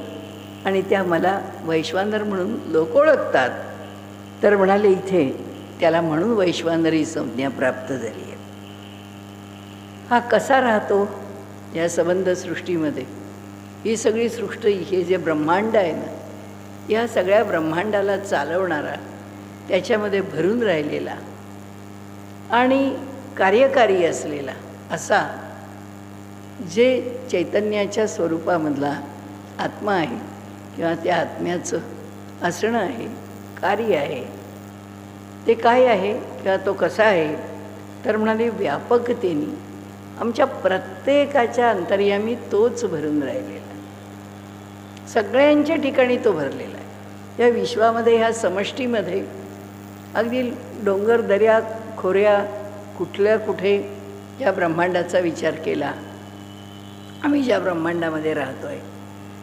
A: आणि त्या मला वैश्वानर म्हणून लोक ओळखतात. तर म्हणाले इथे त्याला म्हणून वैश्वानरी संज्ञा प्राप्त झाली आहे. हा कसा राहतो या संबंध सृष्टीमध्ये. ही सगळी सृष्टी, हे जे ब्रह्मांड आहे ना, या सगळ्या ब्रह्मांडाला चालवणारा, त्याच्यामध्ये भरून राहिलेला आणि कार्यकारी असलेला असा जे चैतन्याच्या स्वरूपामधला आत्मा आहे किंवा त्या आत्म्याचं असणं आहे, कार्य आहे, ते काय आहे किंवा तो कसा आहे. तर म्हणाले व्यापकतेने आमच्या प्रत्येकाच्या अंतर्यामी तोच भरून राहिलेला, सगळ्यांच्या ठिकाणी तो भरलेला आहे. या विश्वामध्ये, ह्या समष्टीमध्ये अगदी डोंगर दऱ्या खोऱ्या कुठल्या कुठे या ब्रह्मांडाचा विचार केला. आम्ही ज्या ब्रह्मांडामध्ये राहतो आहे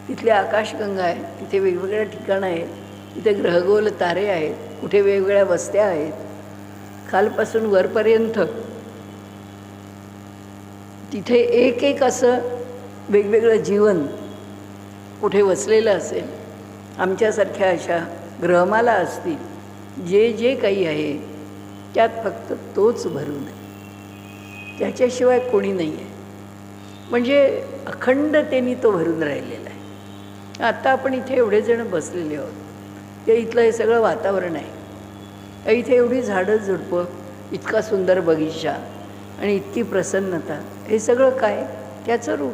A: तिथले आकाशगंगा आहे, तिथे वेगवेगळ्या ठिकाणं आहेत, तिथे ग्रहगोल तारे आहेत, कुठे वेगवेगळ्या वस्त्या आहेत, खालपासून वरपर्यंत तिथे एक एक असं वेगवेगळं जीवन कुठे वसलेलं असेल. आमच्यासारख्या अशा ग्रहमाला असतील, जे जे काही आहे त्यात फक्त तोच भरून आहे, त्याच्याशिवाय कोणी नाही आहे. म्हणजे अखंडतेने तो भरून राहिलेला आहे. आता आपण इथे एवढे जण बसलेले आहोत, ते इथलं हे सगळं वातावरण आहे. इथे एवढी झाडं झुडपं, इतका सुंदर बगीचा आणि इतकी प्रसन्नता, हे सगळं काय त्याचं रूप.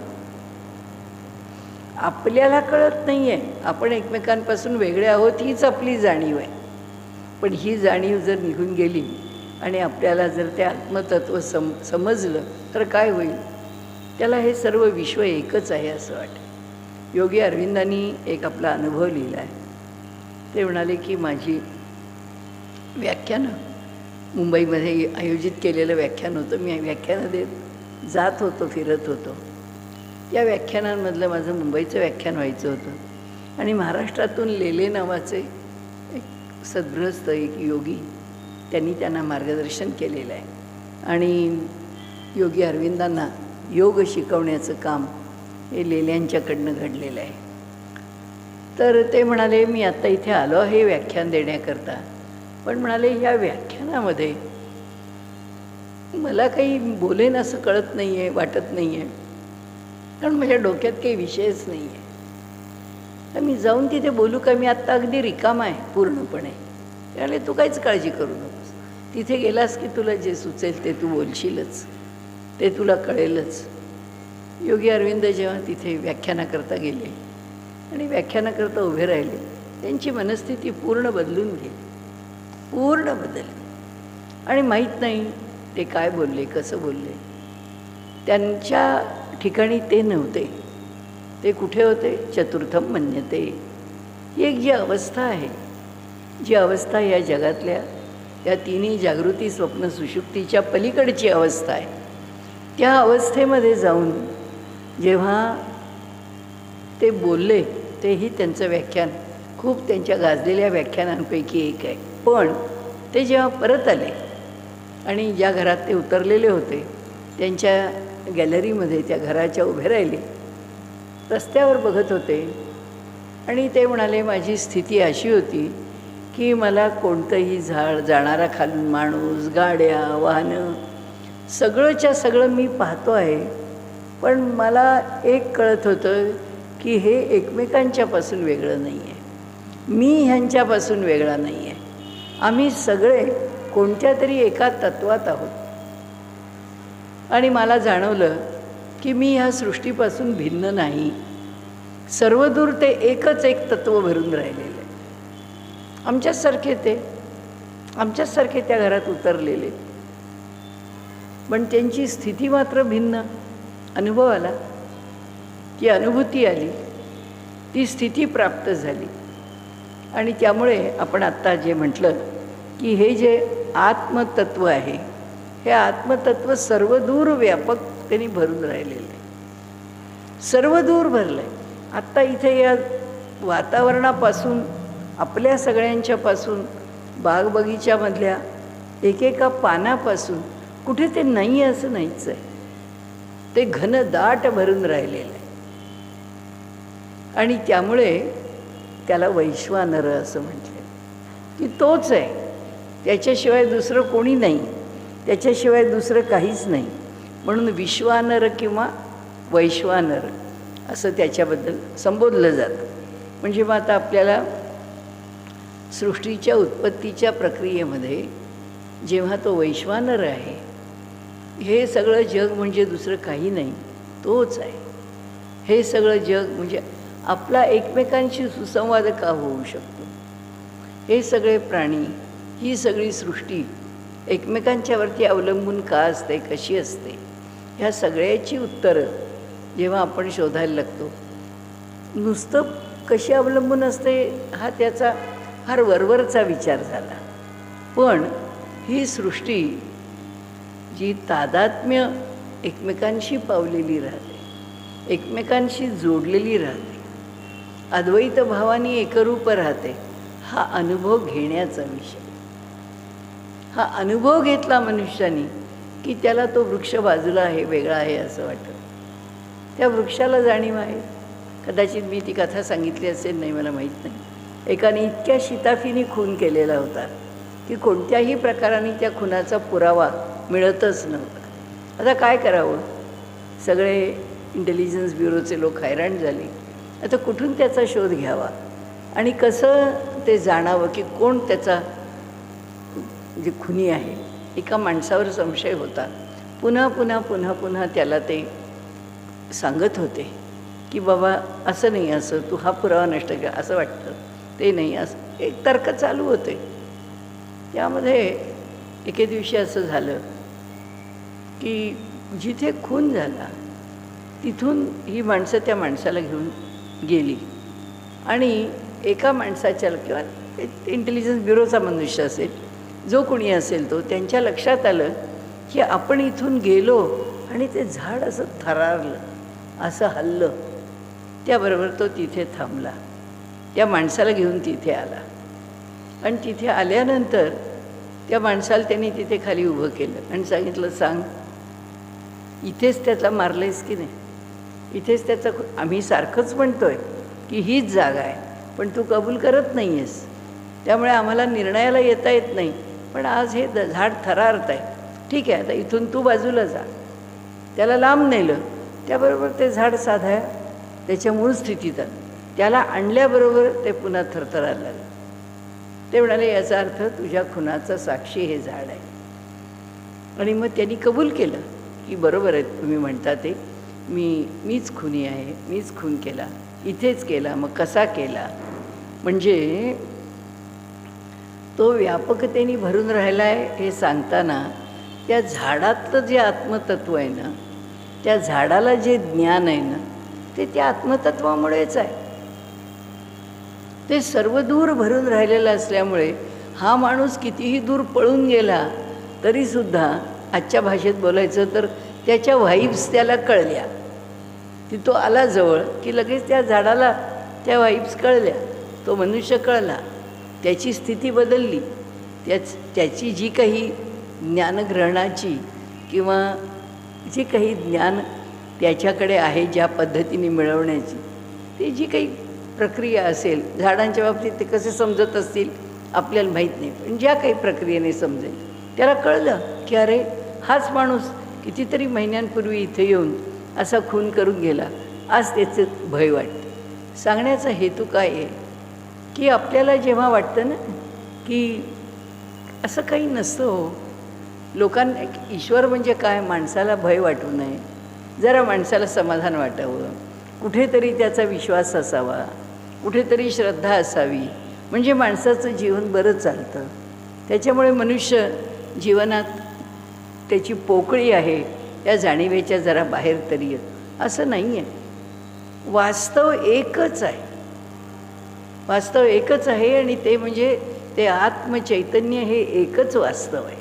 A: आपल्याला कळत नाही आहे, आपण एकमेकांपासून वेगळे आहोत हीच आपली जाणीव आहे. पण ही जाणीव जर निघून गेली आणि आपल्याला जर ते आत्मतत्व समजलं तर काय होईल. त्याला हे सर्व विश्व एकच आहे असं वाटतं. योगी अरविंदांनी एक आपला अनुभव लिहिला आहे. ते म्हणाले की माझी व्याख्यानं मुंबईमध्ये आयोजित केलेलं व्याख्यान होतं, मी व्याख्यानं देत जात होतो, फिरत होतो. या व्याख्यानांमधलं माझं मुंबईचं व्याख्यान व्हायचं होतं आणि महाराष्ट्रातून लेले नावाचे एक सद्गृहस्थ, एक योगी, त्यांना मार्गदर्शन केलेलं आहे आणि योगी अरविंदांना योग शिकवण्याचं काम हे लेल्यांच्याकडनं घडलेलं आहे. तर ते म्हणाले मी आत्ता इथे आलो आहे व्याख्यान देण्याकरता, पण म्हणाले या व्याख्यानामध्ये मला काही बोलेन असं कळत नाही आहे, वाटत नाही आहे, कारण माझ्या डोक्यात काही विषयच नाही आहे. तर मी जाऊन तिथे बोलू का, मी आत्ता अगदी रिकामा आहे पूर्णपणे. त्यामुळे तू काहीच काळजी करू नकोस, तिथे गेलास की तुला जे सुचेल ते तू बोलशीलच, ते तुला कळेलच. योगी अरविंद जेव्हा तिथे व्याख्यानाकरता गेले आणि व्याख्यानाकरता उभे राहिले, त्यांची मनस्थिती पूर्ण बदलून गेली, पूर्ण बदलली. आणि माहीत नाही ते काय बोलले, कसं बोलले. त्यांच्या ठिकाणी ते नव्हते, ते कुठे होते. चतुर्थम मन्यते, ही एक जी अवस्था आहे, जी अवस्था या जगातल्या या तिन्ही जागृती, स्वप्न, सुषुप्तीच्या पलीकडची अवस्था आहे, त्या अवस्थेमध्ये जाऊन जेव्हा ते बोलले, तेही त्यांचं व्याख्यान खूप त्यांच्या गाजलेल्या व्याख्यानांपैकी एक आहे. पण ते जेव्हा परत आले आणि ज्या घरात ते उतरलेले होते त्यांच्या गॅलरीमध्ये त्या घराच्या उभे राहिले, रस्त्यावर बघत होते आणि ते म्हणाले, माझी स्थिती अशी होती की मला कोणतंही झाड, जाणारा खालून माणूस, गाड्या, वाहनं, सगळंच्या सगळं मी पाहतो आहे, पण मला एक कळत होतं की हे एकमेकांच्यापासून वेगळं नाही आहे, मी ह्यांच्यापासून वेगळा नाही आहे, आम्ही सगळे कोणत्या तरी एका तत्वात आहोत. आणि मला जाणवलं की मी ह्या सृष्टीपासून भिन्न नाही, सर्वदूर ते एकच एक तत्व भरून राहिलेलं आहे. आमच्याचसारखे त्या घरात उतरलेले, पण त्यांची स्थिती मात्र भिन्न. अनुभव आला, ती अनुभूती आली, ती स्थिती प्राप्त झाली. आणि त्यामुळे आपण आत्ता जे म्हटलं की हे जे आत्मतत्व आहे, हे आत्मतत्व सर्वदूर व्यापक त्यांनी भरून राहिलेलं आहे, सर्वदूर भरलं आहे. आत्ता इथे या वातावरणापासून, आपल्या सगळ्यांच्यापासून, बागबगीच्यामधल्या एकेका पानापासून कुठे ते नाही असं नाहीच आहे, ते घनदाट भरून राहिलेलं आहे. आणि त्यामुळे त्याला वैश्वानर असं म्हटलं की तोच आहे, त्याच्याशिवाय दुसरं कोणी नाही, त्याच्याशिवाय दुसरं काहीच नाही. म्हणून विश्वानर किंवा वैश्वानर असं त्याच्याबद्दल संबोधलं जातं. म्हणजे मग आता आपल्याला सृष्टीच्या उत्पत्तीच्या प्रक्रियेमध्ये जेव्हा तो वैश्वानर आहे, हे सगळं जग म्हणजे दुसरं काही नाही, तोच आहे. हे सगळं जग म्हणजे आपला एकमेकांशी सुसंवाद का होऊ शकतो, हे सगळे प्राणी, ही सगळी सृष्टी एकमेकांच्यावरती अवलंबून का असते, कशी असते, ह्या सगळ्याची उत्तरं जेव्हा आपण शोधायला लागतो, नुसतं कशी अवलंबून असते हा त्याचा फार वरवरचा विचार झाला. पण ही सृष्टी जी तादात्म्य एकमेकांशी पावलेली राहते, एकमेकांशी जोडलेली राहते, अद्वैत भावानी एकरूप राहते, हा अनुभव घेण्याचा विषय. हा अनुभव घेतला मनुष्याने की त्याला तो वृक्ष बाजूला आहे, वेगळा आहे असं वाटतं. त्या वृक्षाला जाणीव आहे. कदाचित मी ती कथा सांगितली असेल, नाही मला माहीत नाही. एकाने इतक्या शिताफीने खून केलेला होता की कोणत्याही प्रकाराने त्या खुनाचा पुरावा मिळतच नव्हता. आता काय करावं, सगळे इंटेलिजन्स ब्युरोचे लोक हैराण झाले. आता कुठून त्याचा शोध घ्यावा आणि कसं ते जाणावं की कोण त्याचा जे खुनी आहे. एका माणसावर संशय होता. पुन्हा पुन्हा पुन्हा पुन्हा त्याला ते सांगत होते की बाबा असं नाही, असं तू हा पुरावा नष्ट कर, असं वाटतं, ते नाही, असं एक तर्क चालू होते. त्यामध्ये एके दिवशी असं झालं की जिथे खून झाला तिथून ही माणसं त्या माणसाला घेऊन गेली आणि एका माणसाच्या किंवा इंटेलिजन्स ब्युरोचा मनुष्य असेल, जो कोणी असेल तो, त्यांच्या लक्षात आलं की आपण इथून गेलो आणि ते झाड असं थरारलं, असं हललं. त्याबरोबर तो तिथे थांबला, त्या माणसाला घेऊन तिथे आला आणि तिथे आल्यानंतर त्या माणसाला त्यांनी तिथे खाली उभं केलं आणि सांगितलं, सांग इथेच त्याला मारलेस की नाही, इथेच त्याचा. आम्ही सारखंच म्हणतोय की हीच जागा आहे, पण तू कबूल करत नाही आहेस, त्यामुळे आम्हाला निर्णयाला येता येत नाही. पण आज हे झाड थरारत आहे, ठीक आहे, आता इथून तू बाजूला जा. त्याला लांब नेलं, त्याबरोबर ते झाड साध्या त्याच्या मूळ स्थितीत आलं. त्याला आणल्याबरोबर ते पुन्हा थरथरायला लागलं. ते म्हणाले, याचा अर्थ तुझ्या खुनाचा साक्षी हे झाड आहे. आणि मग त्यांनी कबूल केलं की बरोबर आहे, तुम्ही म्हणता ते, मीच खुनी आहे, मीच खून केला, इथेच केला. मग कसा केला, म्हणजे तो व्यापकतेने भरून राहिला आहे हे सांगताना त्या झाडातलं जे आत्मतत्व आहे ना, त्या झाडाला जे ज्ञान आहे ना, ते त्या आत्मतत्वामुळेच आहे. ते सर्व दूर भरून राहिलेलं असल्यामुळे हा माणूस कितीही दूर पळून गेला तरीसुद्धा, आजच्या भाषेत बोलायचं तर, त्याच्या व्हाईब्स त्याला कळल्या, की तो आला जवळ की लगेच त्या झाडाला त्या व्हाईब्स कळल्या, तो मनुष्य कळला, त्याची स्थिती बदलली. त्याची जी काही ज्ञानग्रहणाची किंवा जे काही ज्ञान त्याच्याकडे आहे ज्या पद्धतीने मिळवण्याची, ती जी काही प्रक्रिया असेल, झाडांच्या बाबतीत ते कसे समजत असतील आपल्याला माहीत नाही, पण ज्या काही प्रक्रियेने समजेल त्याला कळलं की अरे हाच माणूस कितीतरी महिन्यांपूर्वी इथे येऊन असा खून करून गेला, आज त्याचं भय वाटतं. सांगण्याचा हेतू काय आहे की आपल्याला जेव्हा वाटतं ना की असं काही नसतं हो, लोकांना ईश्वर म्हणजे काय, माणसाला भय वाटू नये, जरा माणसाला समाधान वाटावं, कुठेतरी त्याचा विश्वास असावा, कुठेतरी श्रद्धा असावी, म्हणजे माणसाचं जीवन बरं चालतं. त्याच्यामुळे मनुष्य जीवनात त्याची पोकळी आहे या जाणीवेच्या जरा बाहेर तरी येत. असं नाही आहे, वास्तव एकच आहे, वास्तव एकच आहे आणि ते म्हणजे ते आत्मचैतन्य हे एकच वास्तव आहे.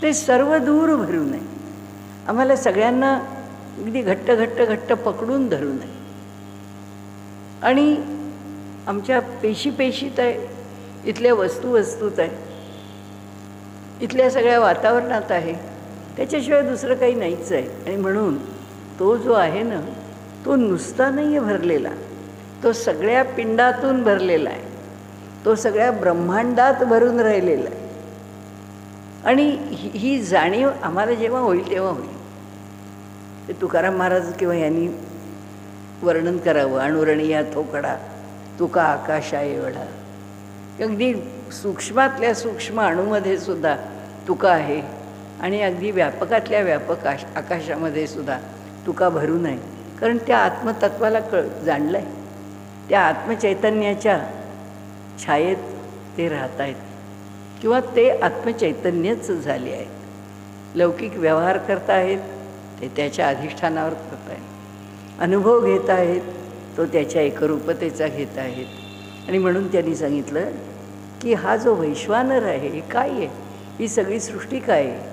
A: ते सर्व दूर भरू नये, आम्हाला सगळ्यांना अगदी घट्ट घट्ट घट्ट पकडून धरू नये. आणि आमच्या पेशीत आहे, इथल्या वस्तूत आहे, इथल्या सगळ्या वातावरणात आहे, त्याच्याशिवाय दुसरं काही नाहीच आहे. आणि म्हणून तो जो आहे ना, तो नुसता नाही आहे भरलेला, तो सगळ्या पिंडातून भरलेला आहे, तो सगळ्या ब्रह्मांडात भरून राहिलेला आहे. आणि ही जाणीव आम्हाला जेव्हा होईल तेव्हा होईल. ते तुकाराम महाराज किंवा यांनी वर्णन करावं, अणुरणी या थोकडा तुका आकाशा एवढा. अगदी सूक्ष्मातल्या सूक्ष्म अणूमध्ये सुद्धा तुका आहे आणि अगदी व्यापकातल्या व्यापक आकाशामध्ये सुद्धा तुका भरू नये, कारण त्या आत्मतत्वाला जाणलं आहे, त्या आत्मचैतन्याच्या छायेत ते राहत आहेत किंवा ते आत्मचैतन्यच झाले आहेत. लौकिक व्यवहार करता आहेत ते त्याच्या अधिष्ठानावर करत आहेत, अनुभव घेत आहेत तो त्याच्या एकरूपतेचा घेत आहेत. आणि म्हणून त्यांनी सांगितलं की हा जो वैश्वानर आहे हे काय आहे, ही सगळी सृष्टी काय आहे.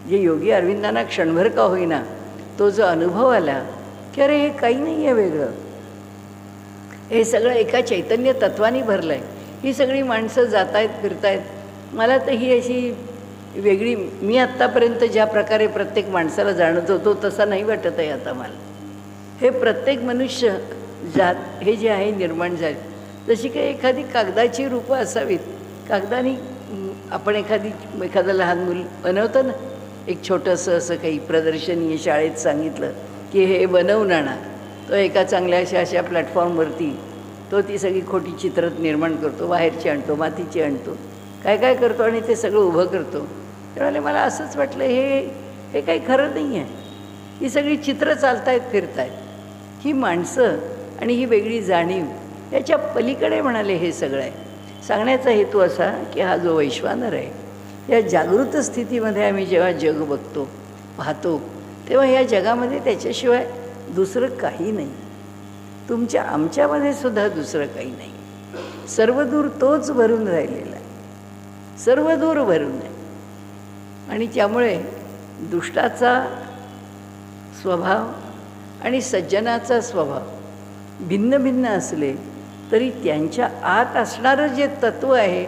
A: जे योगी अरविंदांना क्षणभर का होईना तो जो अनुभव आला की अरे हे काही नाही आहे वेगळं, हे सगळं एका चैतन्य तत्वाने भरलं आहे. ही सगळी माणसं जात आहेत फिरत आहेत, मला तर ही अशी वेगळी, मी आत्तापर्यंत ज्या प्रकारे प्रत्येक माणसाला जाणत होतो तसा नाही वाटत आहे आता मला. हे प्रत्येक मनुष्य जात हे जे आहे निर्माण झाले, जशी काही एखादी कागदाची रूपं असावीत. कागदाने आपण एखादं लहान मूल बनवतं ना, एक छोटंसं असं काही प्रदर्शनीय शाळेत सांगितलं की हे बनवून आणा, तो एका चांगल्या अशा प्लॅटफॉर्मवरती तो ती सगळी खोटी चित्रं निर्माण करतो, बाहेरची आणतो, मातीची आणतो, काय करतो आणि ते सगळं उभं करतो. त्यामुळे मला असंच वाटलं हे काही खरं नाही आहे. ही सगळी चित्रं चालत आहेत फिरत आहेत, ही माणसं आणि ही वेगळी जाणीव याच्या पलीकडे म्हणाले हे सगळं आहे. सांगण्याचा हेतू असा की हा जो वैश्वानर आहे, या जागृत स्थितीमध्ये आम्ही जेव्हा जग बघतो पाहतो तेव्हा या जगामध्ये त्याच्याशिवाय दुसरं काही नाही. आमच्यामध्ये सुद्धा दुसरं काही नाही. सर्वदूर तोच भरून राहिलेला आहे, सर्वदूर भरून आहे. आणि त्यामुळे दुष्टाचा स्वभाव आणि सज्जनाचा स्वभाव भिन्न भिन्न असले तरी त्यांच्या आत असणारं जे तत्त्व आहे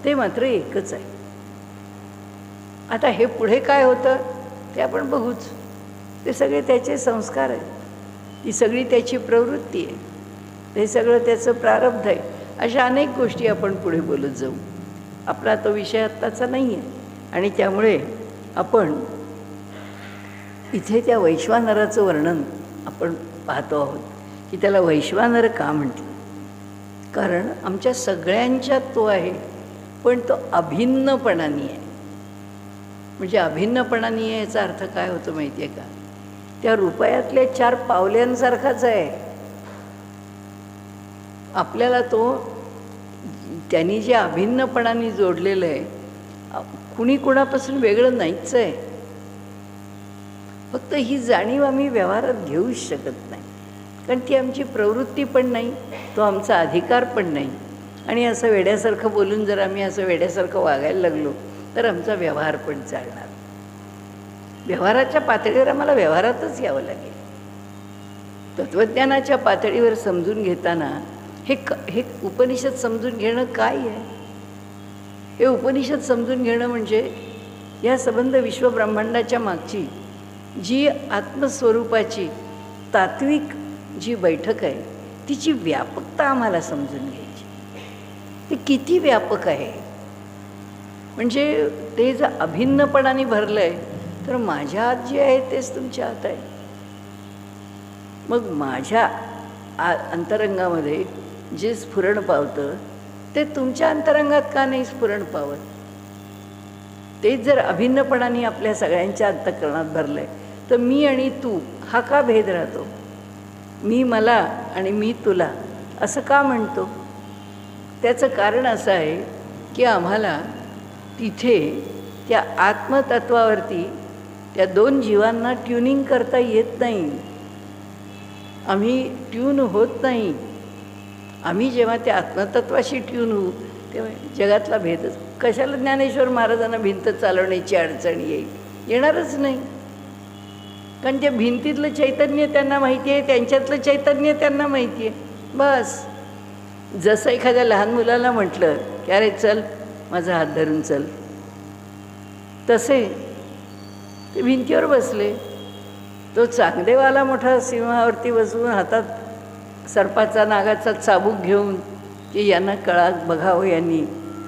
A: ते मात्र एकच आहे. आता हे पुढे काय होतं ते आपण बघूच. ते सगळे त्याचे संस्कार आहेत, ही सगळी त्याची प्रवृत्ती आहे, हे सगळं त्याचं प्रारब्ध आहे. अशा अनेक गोष्टी आपण पुढे बोलत जाऊ. आपला तो विषय आत्ताचा नाही आहे. आणि त्यामुळे आपण इथे त्या वैश्वानराचं वर्णन आपण पाहतो आहोत की त्याला वैश्वानर का म्हटलं, कारण आमच्या सगळ्यांच्यात तो आहे, पण तो अभिन्नपणाने आहे. म्हणजे अभिन्नपणाने आहे याचा अर्थ काय होतो माहिती आहे का, त्या रुपयातल्या 4 पावल्यांसारखाच आहे. आपल्याला तो त्यांनी जे अभिन्नपणाने जोडलेलं आहे, कुणी कुणापासून वेगळं नाहीच आहे. फक्त ही जाणीव आम्ही व्यवहारात घेऊच शकत नाही, कारण ती आमची प्रवृत्ती पण नाही, तो आमचा अधिकार पण नाही. आणि असं वेड्यासारखं बोलून जर आम्ही असं वेड्यासारखं वागायला लागलो तर आमचा व्यवहार पण चालणार. व्यवहाराच्या पातळीवर आम्हाला व्यवहारातच यावं लागेल. तत्त्वज्ञानाच्या पातळीवर समजून घेताना हे उपनिषद समजून घेणं काय आहे? हे उपनिषद समजून घेणं म्हणजे या संबंध विश्वब्रह्मांडाच्या मागची जी आत्मस्वरूपाची तात्विक जी बैठक आहे तिची व्यापकता आम्हाला समजून घ्यायची. ते किती व्यापक आहे म्हणजे ते जर अभिन्नपणाने भरलं आहे तर माझ्या हात जे आहे तेच तुमच्या हात आहे. मग माझ्या अंतरंगामध्ये जे स्फुरण पावतं ते तुमच्या अंतरंगात का नाही स्फुरण पावत? तेच जर अभिन्नपणाने आपल्या सगळ्यांच्या अंतःकरणात भरलं आहे तर मी आणि तू हा का भेद राहतो? मी मला आणि मी तुला असं का म्हणतो? त्याचं कारण असं आहे की आम्हाला तिथे त्या आत्मतत्वावरती त्या दोन जीवांना ट्युनिंग करता येत नाही. आम्ही ट्यून होत नाही. आम्ही जेव्हा त्या आत्मतत्वाशी ट्यून होऊ तेव्हा जगातला भेदच. कशाला ज्ञानेश्वर महाराजांना भिंत चालवण्याची अडचण येणारच नाही. कारण त्या भिंतीतलं चैतन्य त्यांना माहिती आहे, त्यांच्यातलं चैतन्य त्यांना माहिती आहे. बस जसं एखाद्या लहान मुलाला म्हटलं की अरे चल माझा हात धरून चल, तसे ते भिंतीवर बसले. तो चांगदेवाला मोठा सिंहावरती बसून हातात सर्पाचा नागाचा चाबूक घेऊन की यांना कळा बघावं यांनी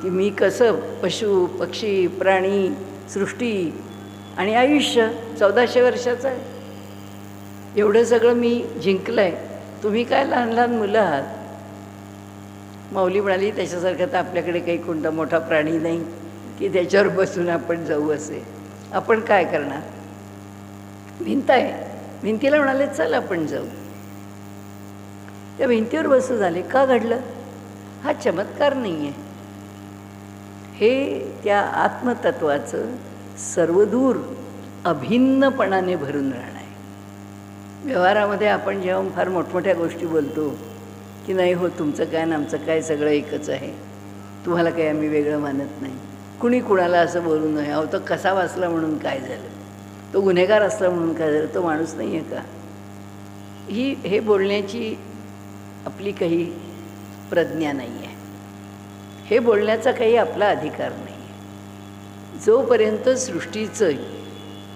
A: की मी कसं पशु पक्षी प्राणी सृष्टी आणि आयुष्य 1400 वर्षाचं आहे, एवढं सगळं मी जिंकलं आहे. तुम्ही काय लहान लहान मुलं आहात. माऊली म्हणाली त्याच्यासारखं तर आपल्याकडे काही कोणता मोठा प्राणी नाही की त्याच्यावर बसून आपण जाऊ असे. आपण काय करणार? भिंत आहे, भिंतीला म्हणाले चल आपण जाऊ. त्या भिंतीवर बसू झाले. का घडलं? हा चमत्कार नाही आहे. हे त्या आत्मतत्वाचं सर्वदूर अभिन्नपणाने भरून राहणं आहे. व्यवहारामध्ये आपण जेव्हा फार मोठमोठ्या गोष्टी बोलतो की नाही हो तुमचं काय आणि आमचं काय सगळं एकच आहे, तुम्हाला काही आम्ही वेगळं मानत नाही. कुणी कुणाला असं बोलू नये. अहो तो कसा वाचला म्हणून काय झालं, तो गुन्हेगार असला म्हणून काय झालं, तो माणूस नाही आहे का? हे बोलण्याची आपली काही प्रज्ञा नाही आहे. हे बोलण्याचा काही आपला अधिकार नाही आहे. जोपर्यंत सृष्टीचं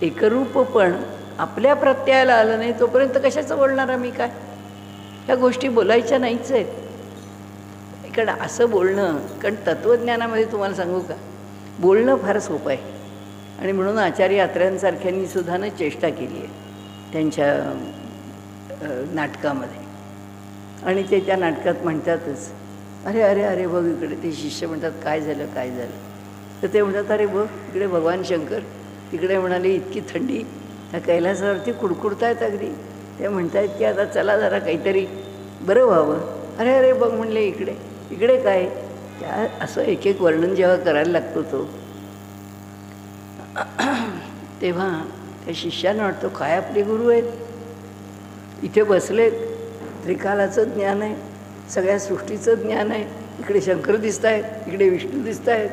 A: एकरूपपण आपल्या प्रत्ययाला आलं नाही तोपर्यंत कशाचं बोलणार आम्ही काय? ह्या गोष्टी बोलायच्या नाहीच आहेत. कारण असं बोलणं, कारण तत्त्वज्ञानामध्ये तुम्हाला सांगू का, बोलणं फार सोपं आहे. आणि म्हणून आचार्य अत्र्यांसारख्यांनी सुद्धा ना चेष्टा केली आहे त्यांच्या नाटकामध्ये. आणि ते त्या नाटकात म्हणतातच अरे अरे अरे बघ इकडे. ते शिष्य म्हणतात काय झालं काय झालं, तर ते म्हणतात अरे बघ इकडे भगवान शंकर, तिकडे म्हणाले इतकी थंडी, त्या कैलासावरती कुडकुडतायत अगदी. ते म्हणतायत की आता चला जरा काहीतरी बरं व्हावं. अरे अरे बघ म्हणले इकडे, इकडे काय. त्या असं एक एक वर्णन जेव्हा करायला लागतो तो तेव्हा त्या शिष्यानं वाटतो काय आपले गुरु आहेत, इथे बसलेत, त्रिकालाचं ज्ञान आहे, सगळ्या सृष्टीचं ज्ञान आहे. इकडे शंकर दिसत आहेत, इकडे विष्णू दिसत आहेत,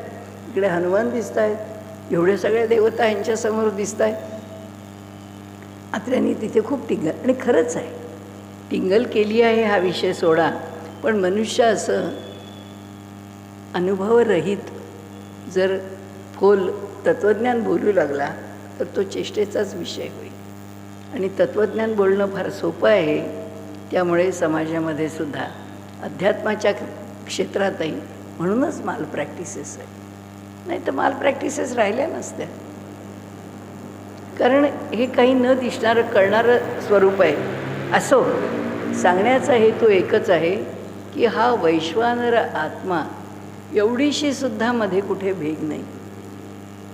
A: इकडे हनुमान दिसत आहेत, एवढ्या सगळ्या देवता यांच्यासमोर दिसत आहेत. अत्र्यांनी तिथे खूप टिंगल, आणि खरंच आहे टिंगल केली आहे हा विषय सोडा. पण मनुष्य असं अनुभवरहित जर खोल तत्त्वज्ञान बोलू लागला तर तो चेष्टेचाच विषय होईल. आणि तत्त्वज्ञान बोलणं फार सोपं आहे. त्यामुळे समाजामध्ये सुद्धा अध्यात्माच्या क्षेत्रातही म्हणूनच माल प्रॅक्टिसेस आहे. नाही तर माल प्रॅक्टिसेस राहिल्या नसत्या. कारण हे काही न दिसणारं कळणारं स्वरूप आहे. असो, सांगण्याचा हेतू एकच आहे की हा वैश्वानर आत्मा एवढीशी सुद्धा मध्ये कुठे भेग नाही,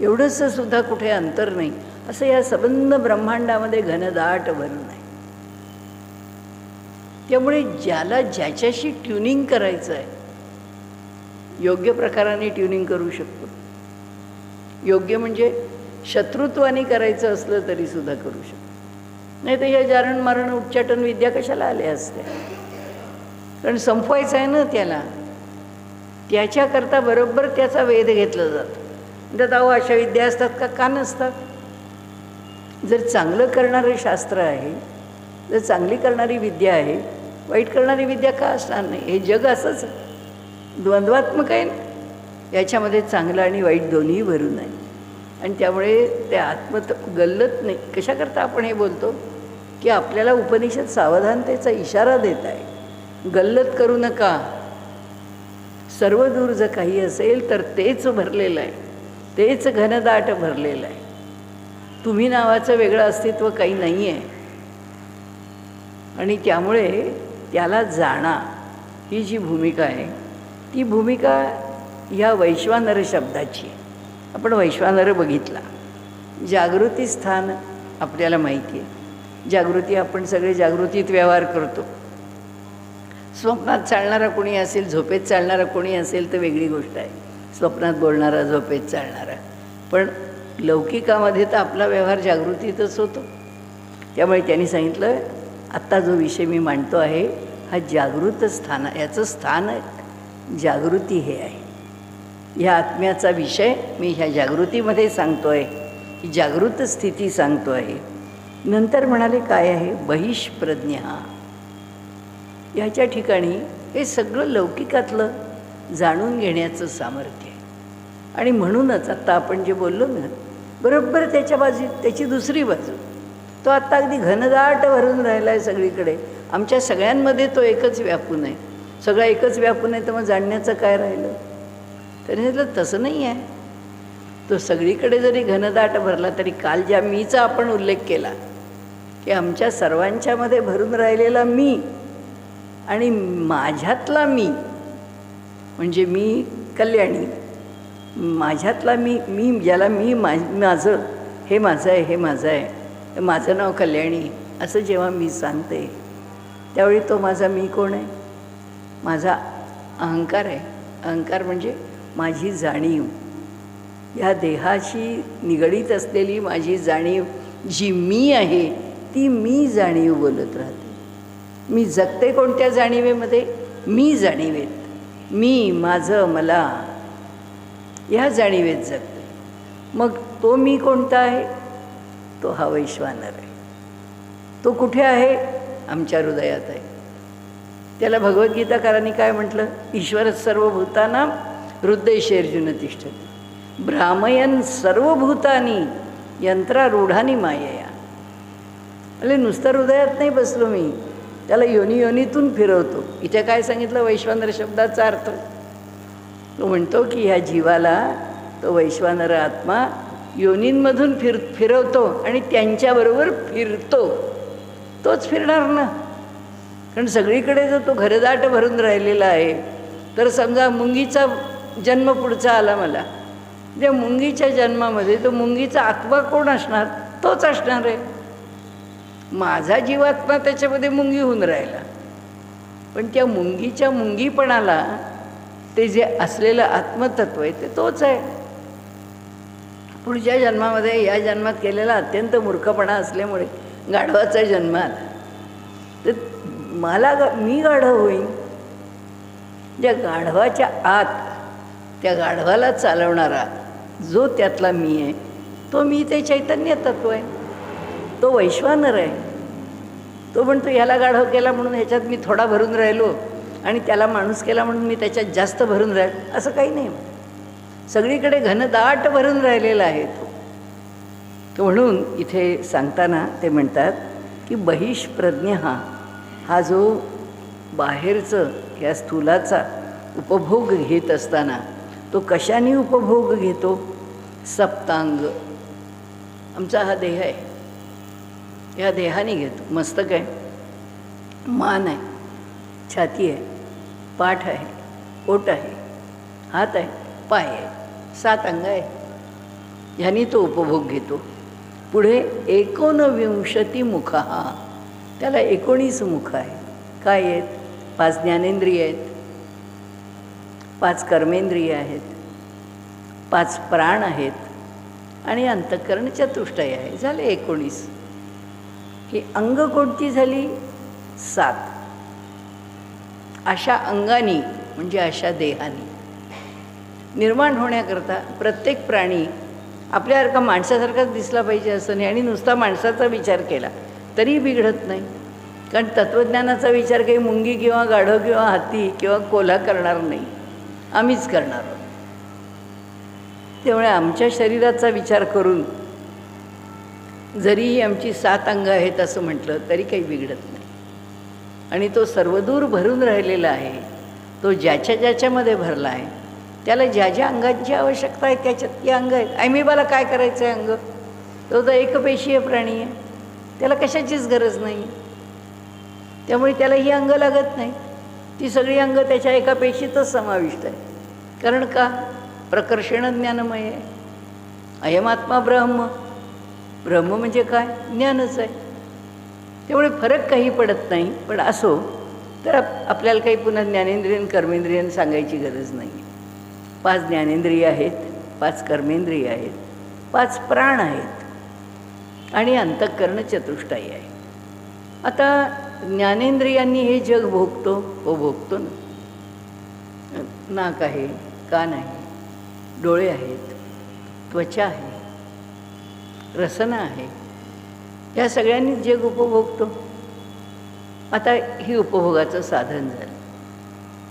A: एवढंसं सुद्धा कुठे अंतर नाही, असं या सबंध ब्रह्मांडामध्ये घनदाट भरून आहे. त्यामुळे ज्याला ज्याच्याशी ट्युनिंग करायचं आहे योग्य प्रकाराने ट्युनिंग करू शकतो. योग्य म्हणजे शत्रुत्वाने करायचं असलं तरी सुद्धा करू शकतो. नाही तर या जारण मारण उच्चाटन विद्या कशाला आल्या असत्या. कारण संपवायचं आहे ना त्याला. त्याच्याकरता बरोबर त्याचा वेध घेतला जातो. त्यात अहो अशा विद्या असतात का? का नसतात? जर चांगलं करणारं शास्त्र आहे, जर चांगली करणारी विद्या आहे, वाईट करणारी विद्या का असणार नाही? हे जग असंच द्वंद्वात्मक आहे ना, याच्यामध्ये चांगलं आणि वाईट दोन्ही भरून आहे. आणि त्यामुळे ते गल्लत नाही. कशाकरता आपण हे बोलतो की आपल्याला उपनिषद सावधानतेचा इशारा देत आहे, गल्लत करू नका. सर्व दूर जर काही असेल तर तेच भरलेलं आहे, तेच घनदाट भरलेलं आहे. तुम्ही नावाचं वेगळं अस्तित्व काही नाही आहे. आणि त्यामुळे त्याला जाणा ही जी भूमिका आहे, ती भूमिका ह्या वैश्वानर शब्दाची. आपण वैश्वानर बघितला. जागृती स्थान आपल्याला माहिती आहे. जागृती, आपण सगळे जागृतीत व्यवहार करतो. स्वप्नात चालणारा कोणी असेल, झोपेत चालणारा कोणी असेल तर वेगळी गोष्ट आहे. स्वप्नात बोलणारा, झोपेत चालणारा. पण लौकिकामध्ये तर आपला व्यवहार जागृतीतच होतो. त्यामुळे त्यांनी सांगितलं, आत्ता जो विषय मी मांडतो आहे हा जागृत स्थान, याचं स्थान जागृती हे आहे. ह्या आत्म्याचा विषय मी ह्या जागृतीमध्ये सांगतो आहे, ही जागृत स्थिती सांगतो आहे. नंतर म्हणाले काय आहे? बहिष्प्रज्ञा. ह्याच्या ठिकाणी हे सगळं लौकिकातलं जाणून घेण्याचं सामर्थ्य आहे. आणि म्हणूनच आत्ता आपण जे बोललो ना, बरोबर त्याच्या त्याची दुसरी बाजू, तो आत्ता अगदी घनदाट भरून राहिला आहे सगळीकडे. आमच्या सगळ्यांमध्ये तो एकच व्यापून आहे. सगळं एकच व्यापून आहे, तर मग जाणण्याचं काय राहिलं? त्याने म्हटलं तसं नाही आहे. तो सगळीकडे जरी घनदाट भरला तरी काल ज्या मीचा आपण उल्लेख केला की आमच्या सर्वांच्यामध्ये भरून राहिलेला मी आणि माझ्यातला मी, म्हणजे मी कल्याणी, माझ्यातला मी ज्याला माझं, हे माझं आहे, हे माझं आहे, माझं नाव कल्याणी, असं जेव्हा मी सांगते त्यावेळी तो माझा मी कोण आहे? माझा अहंकार आहे. अहंकार म्हणजे माझी जाणीव, ह्या देहाशी निगडीत असलेली माझी जाणीव जी मी आहे, ती मी जाणीव बोलत राहते. मी जगते कोणत्या जाणीवेमध्ये? मी जाणीवेत. मी, माझं, मला, ह्या जाणीवेत जगते. मग तो मी कोणता आहे? तो हा वैश्वानर आहे. तो कुठे आहे? आमच्या हृदयात आहे. त्याला भगवद्गीताकारांनी काय म्हटलं? ईश्वर सर्वभूतानां हृदयेषु तिष्ठति भ्रामयन् सर्वभूतानि यंत्रारूढानि मायया. म्हणजे नुसतं हृदयात नाही बसलो मी, त्याला योनीतून फिरवतो. इथे काय सांगितलं वैश्वानर शब्दाचा अर्थ? तो म्हणतो की ह्या जीवाला तो वैश्वानर आत्मा योनींमधून फिरवतो आणि त्यांच्याबरोबर फिरतो. तोच फिरणार ना, कारण सगळीकडे जर तो घरदाट भरून राहिलेला आहे, तर समजा मुंगीचा जन्म पुढचा आला मला, त्या मुंगीच्या जन्मामध्ये तो मुंगीचा आत्मा कोण असणार? तोच असणार आहे. माझा जीवात्मा त्याच्यामध्ये मुंगी होऊन राहिला, पण त्या मुंगीच्या मुंगीपणाला ते जे असलेलं आत्मतत्व आहे ते तोच आहे. पुढच्या जन्मामध्ये या जन्मात केलेला अत्यंत मूर्खपणा असल्यामुळे गाढवाचा जन्म आला, तर मी गाढव होईन. ज्या गाढवाच्या आत त्या गाढवाला चालवणारा जो त्यातला मी आहे, तो मी ते चैतन्य तत्व आहे, तो वैश्वानर आहे. तो म्हणतो ह्याला गाढव केला म्हणून ह्याच्यात मी थोडा भरून राहिलो आणि त्याला माणूस केला म्हणून मी त्याच्यात जास्त भरून राहिलो, असं काही नाही. सगळीकडे घनदाट भरून राहिलेला आहे तो. म्हणून इथे सांगताना ते म्हणतात की बहिष्प्रज्ञ हा जो बाहेरचं या स्थूलाचा उपभोग घेत असताना तो कशाने उपभोग घेतो? सप्तांग. आमचा हा देह आहे, या देहाने घेतो. मस्तक आहे, मान आहे, छाती आहे, पाठ आहे, पोट आहे, हात आहे, पाय आहे, 7 अंग आहे. ह्यानी तो उपभोग घेतो. पुढे 19 मुख, त्याला 19 मुख आहे. काय आहेत? 5 ज्ञानेंद्रिय आहेत, 5 कर्मेंद्रिय आहेत, 5 प्राण आहेत आणि अंतःकरण चतुष्टय आहे. झाले 19. ही अंग कोणती झाली? 7. अशा अंगानी म्हणजे अशा देहानी निर्माण होण्याकरता प्रत्येक प्राणी आपल्यासारखा माणसासारखाच दिसला पाहिजे असं नाही, आणि नुसता माणसाचा विचार केला तरी बिघडत नाही. कारण तत्त्वज्ञानाचा विचार काही मुंगी किंवा गाढव किंवा हाती किंवा कोल्हा करणार नाही, आम्हीच करणार आहोत. त्यामुळे आमच्या शरीराचा विचार करून जरीही आमची 7 अंग आहेत असं म्हटलं तरी काही बिघडत नाही. आणि तो सर्वदूर भरून राहिलेला आहे, तो ज्याच्या ज्याच्यामध्ये भरला आहे, त्याला ज्या ज्या अंगांची आवश्यकता आहे त्याच्यात ती अंग आहेत. ऐमेबाला काय करायचं आहे अंग? तो तर एकपेशीय प्राणी आहे, त्याला कशाचीच गरज नाही. त्यामुळे त्याला ही अंग लागत नाही, ती सगळी अंग त्याच्या एका पेशीतच समाविष्ट आहे. कारण का? प्रकर्षण ज्ञानमय आहे. अयमात्मा ब्रह्म, ब्रह्म म्हणजे काय? ज्ञानच आहे. त्यामुळे फरक काही पडत नाही. पण असो तर आपल्याला काही पुन्हा ज्ञानेंद्रियन कर्मेंद्रियन सांगायची गरज नाही. 5 ज्ञानेंद्रिय आहेत, 5 कर्मेंद्रिय आहेत, 5 प्राण आहेत आणि अंतःकरण चतुष्टायी आहे. आता ज्ञानेंद्रियांनी हे जग भोगतो, हो भोगतो ना. नाक आहे, कान आहे, डोळे आहेत, त्वचा आहे, रसना आहे, या सगळ्यांनीच जग उपभोगतो. आता ही उपभोगाचं साधन झालं.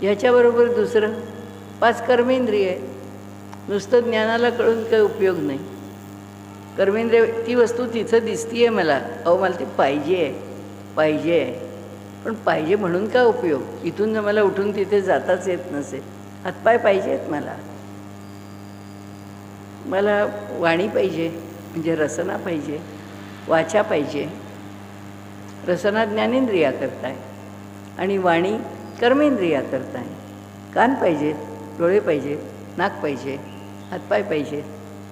A: ह्याच्याबरोबर दुसरं 5 कर्मेंद्रिय आहे. नुसतं ज्ञानाला कळून काही उपयोग नाही. कर्मेंद्रिय ती वस्तू तिथं दिसती आहे मला, अहो मला ती पाहिजे आहे, पाहिजे आहे. पण पाहिजे म्हणून काय उपयोग? इथून जर मला उठून तिथे जाताच येत नसेल, हातपाय पाहिजे आहेत मला. मला वाणी पाहिजे म्हणजे रसना पाहिजे, वाचा पाहिजे. रसना ज्ञानेंद्रिया करताय आणि वाणी कर्मेंद्रिया करताय. कान पाहिजेत, डोळे पाहिजेत, नाक पाहिजे, हातपाय पाहिजेत,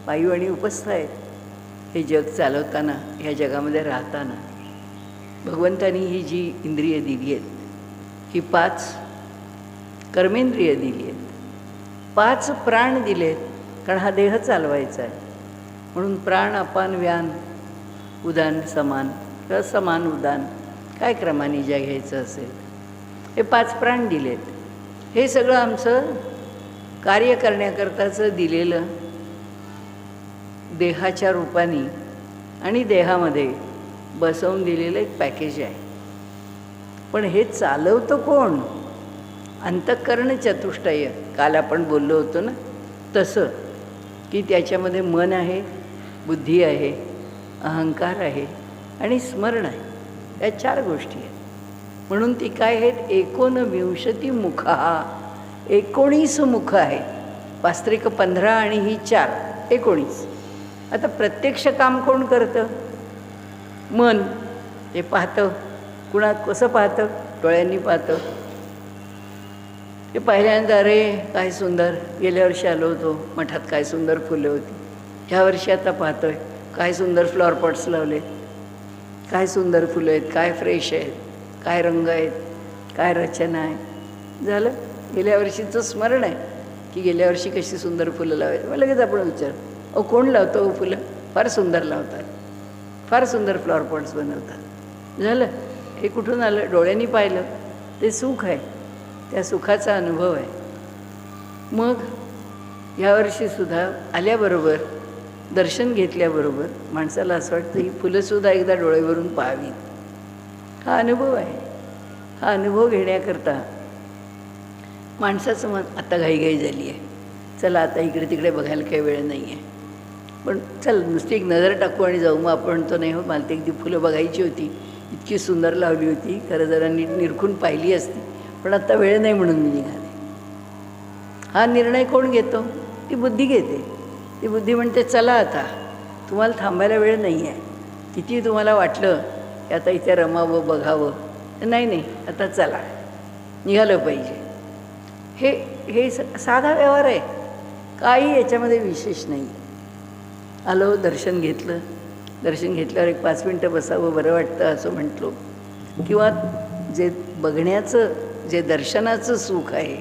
A: वायू आणि उपस्थ आहेत. हे जग चालवताना, ह्या जगामध्ये राहताना भगवंतानी ही जी इंद्रिय दिली आहेत, ही 5 कर्मेंद्रिय दिली आहेत, 5 प्राण दिलेत. कारण हा देह चालवायचा आहे म्हणून प्राण, अपान, व्यान, उदान, समान किंवा समान उदान, काय क्रमाने ज्या घ्यायचं असेल, हे 5 प्राण दिलेत. हे सगळं आमचं कार्य करण्याकरताचं दिलेलं देहाच्या रूपाने आणि देहामध्ये बसवून दिलेलं एक पॅकेज आहे. पण हे चालवतं कोण? अंतःकरण चतुष्टय. काल आपण बोललो होतो ना तसं, की त्याच्यामध्ये मन आहे, बुद्धी आहे, अहंकार आहे आणि स्मरण आहे. या 4 गोष्टी आहेत. म्हणून ती काय आहेत? 19 मुखा, 19 मुख आहे. वास्त्रिक 15 आणि ही 4, 19. आता प्रत्यक्ष काम कोण करतं? मन. ते पाहतं. कुणा कसं पाहतं? डोळ्यांनी पाहतं. ते पहिल्यांदा अरे काय सुंदर, गेल्या वर्षी आलो होतो मठात, काय सुंदर फुलं होती. ह्या वर्षी आता पाहतो आहे काय सुंदर फ्लॉवर पॉट्स लावले, काय सुंदर फुलं आहेत, काय फ्रेश आहेत, काय रंग आहेत, काय रचना आहे. झालं. गेल्या वर्षीचं स्मरण आहे की गेल्या वर्षी कशी सुंदर फुलं लावायची. मग लगेच आपण विचार, अहो कोण लावतो फुलं? फार सुंदर लावतात, फार सुंदर फ्लॉवर पॉट्स बनवतात. झालं. हे कुठून आलं? डोळ्यांनी पाहिलं. ते सुख आहे, त्या सुखाचा अनुभव आहे. मग यावर्षीसुद्धा आल्याबरोबर, दर्शन घेतल्याबरोबर माणसाला असं वाटतं ही फुलंसुद्धा एकदा डोळेवरून पाहावीत. हा अनुभव आहे. हा अनुभव घेण्याकरता माणसाचं मन आता घाईघाई झाली आहे. चला आता इकडे तिकडे बघायला काही वेळ नाही आहे, पण चल नुसती एक नजर टाकू आणि जाऊ. मग आपण तो नाही हो, मला ती फुलं बघायची होती, इतकी सुंदर लावली होती, खरं जरा नीट निरखून पाहिली असती, पण आता वेळ नाही म्हणून मी निघाले. हा निर्णय कोण घेतो? ती बुद्धी घेते. ती बुद्धी म्हणते चला आता, तुम्हाला थांबायला वेळ नाही आहे. किती तुम्हाला वाटलं की आता इथे रमावं, बघावं, नाही नाही आता चला, निघालं पाहिजे. हे साधा व्यवहार आहे, काही याच्यामध्ये विशेष नाही. आलो, दर्शन घेतलं, दर्शन घेतल्यावर एक 5 मिनटं बसावं, बरं वाटतं असं म्हटलो. किंवा जे बघण्याचं, जे दर्शनाचं सुख आहे,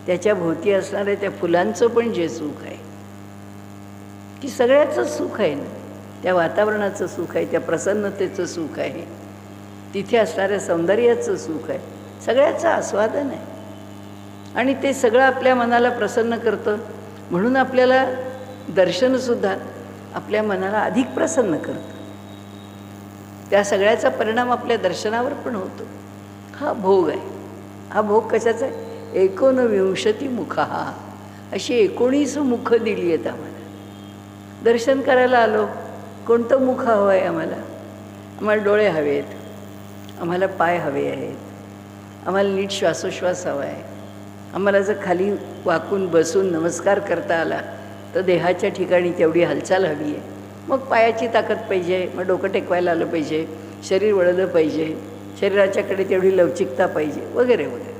A: त्याच्या भोवती असणाऱ्या त्या फुलांचं पण जे सुख आहे, की सगळ्याचं सुख आहे ना. त्या वातावरणाचं सुख आहे, त्या प्रसन्नतेचं सुख आहे, तिथे असणाऱ्या सौंदर्याचं सुख आहे, सगळ्याचं आस्वादन आहे. आणि ते सगळं आपल्या मनाला प्रसन्न करतं. म्हणून आपल्याला दर्शनसुद्धा आपल्या मनाला अधिक प्रसन्न करतं. त्या सगळ्याचा परिणाम आपल्या दर्शनावर पण होतो. हा भोग आहे. हा भोग कशाचा आहे? 19 मुखा, अशी 19 मुखं दिली आहेत आम्हाला. दर्शन करायला आलो, कोणतं मुख हवं आहे आम्हाला? आम्हाला डोळे हवे आहेत, आम्हाला पाय हवे आहेत, आम्हाला नीट श्वासोश्वास हवा आहे, आम्हाला जर खाली वाकून बसून नमस्कार करता आला तर देहाच्या ठिकाणी तेवढी हालचाल हवी आहे. मग पायाची ताकद पाहिजे, मग डोकं टेकवायला आलं पाहिजे, शरीर वळलं पाहिजे, शरीराच्याकडे तेवढी लवचिकता पाहिजे, वगैरे वगैरे.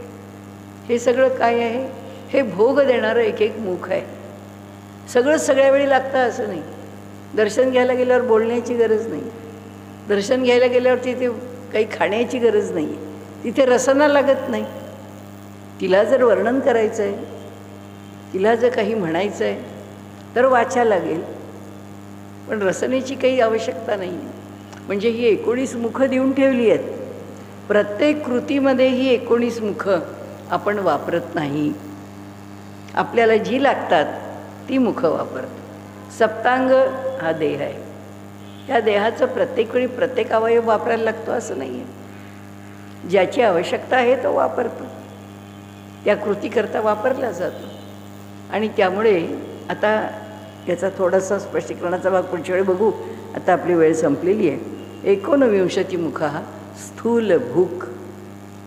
A: हे सगळं काय आहे? हे भोग देणारं एक एक मुख आहे. सगळंच सगळ्या वेळी लागतं असं नाही. दर्शन घ्यायला गेल्यावर बोलण्याची गरज नाही. दर्शन घ्यायला गेल्यावर तिथे काही खाण्याची गरज नाही आहे. तिथे रसना लागत नाही. तिला जर वर्णन करायचं आहे, तिला जर काही म्हणायचं आहे तर वाचा लागेल, पण रसनेची काही आवश्यकता नाही आहे. म्हणजे ही 19 मुखं देऊन ठेवली आहेत. प्रत्येक कृतीमध्ये ही 19 मुखं आपण वापरत नाही. आपल्याला जी लागतात ती मुखं वापरतो. सप्तांग हा देह आहे. त्या देहाचं प्रत्येक वेळी प्रत्येक अवयव वापरायला लागतो असं नाही आहे. ज्याची आवश्यकता आहे तो वापरतो, त्या कृतीकरता वापरला जातो. आणि त्यामुळे आता याचा थोडासा स्पष्टीकरणाचा भाग पुढच्या वेळी बघू. आता आपली वेळ संपलेली आहे. 19 मुखा स्थूल भूक.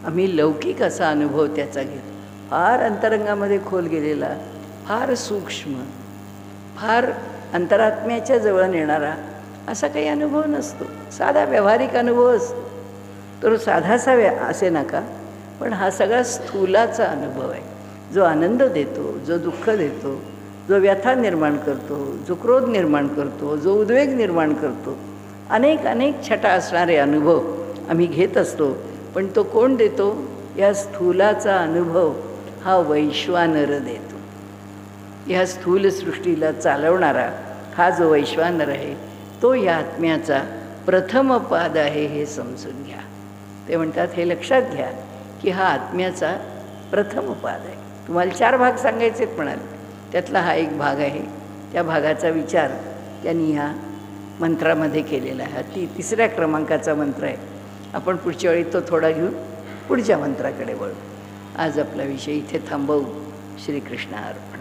A: आम्ही लौकिक असा अनुभव त्याचा घेतो. फार अंतरंगामध्ये खोल गेलेला, फार सूक्ष्म, फार अंतरात्म्याच्या जवळ नेणारा असा काही अनुभव नसतो. साधा व्यावहारिक अनुभव असतो. तर साधासा असे नका, पण हा सगळा स्थूलाचा अनुभव आहे, जो आनंद देतो, जो दुःख देतो, जो व्यथा निर्माण करतो, जो क्रोध निर्माण करतो, जो उद्वेग निर्माण करतो. अनेक अनेक छटा असणारे अनुभव आम्ही घेत असतो. पण तो कोण देतो? या स्थूलाचा अनुभव हा वैश्वानर देतो. या स्थूल सृष्टीला चालवणारा हा जो वैश्वानर आहे तो या आत्म्याचा प्रथम पाद आहे, हे समजून घ्या. ते म्हणतात हे लक्षात घ्या की हा आत्म्याचा प्रथम पाद आहे. तुम्हाला 4 भाग सांगायचेत म्हणाल, त्यातला हा एक भाग आहे. त्या भागाचा विचार त्यांनी ह्या मंत्रामध्ये केलेला आहे. हा 3ऱ्या क्रमांकाचा मंत्र आहे. आपण पुढच्या वेळी तो थोडा घेऊन पुढच्या मंत्राकडे वळू. आज आपला विषय इथे थांबवू. श्रीकृष्ण अर्पण.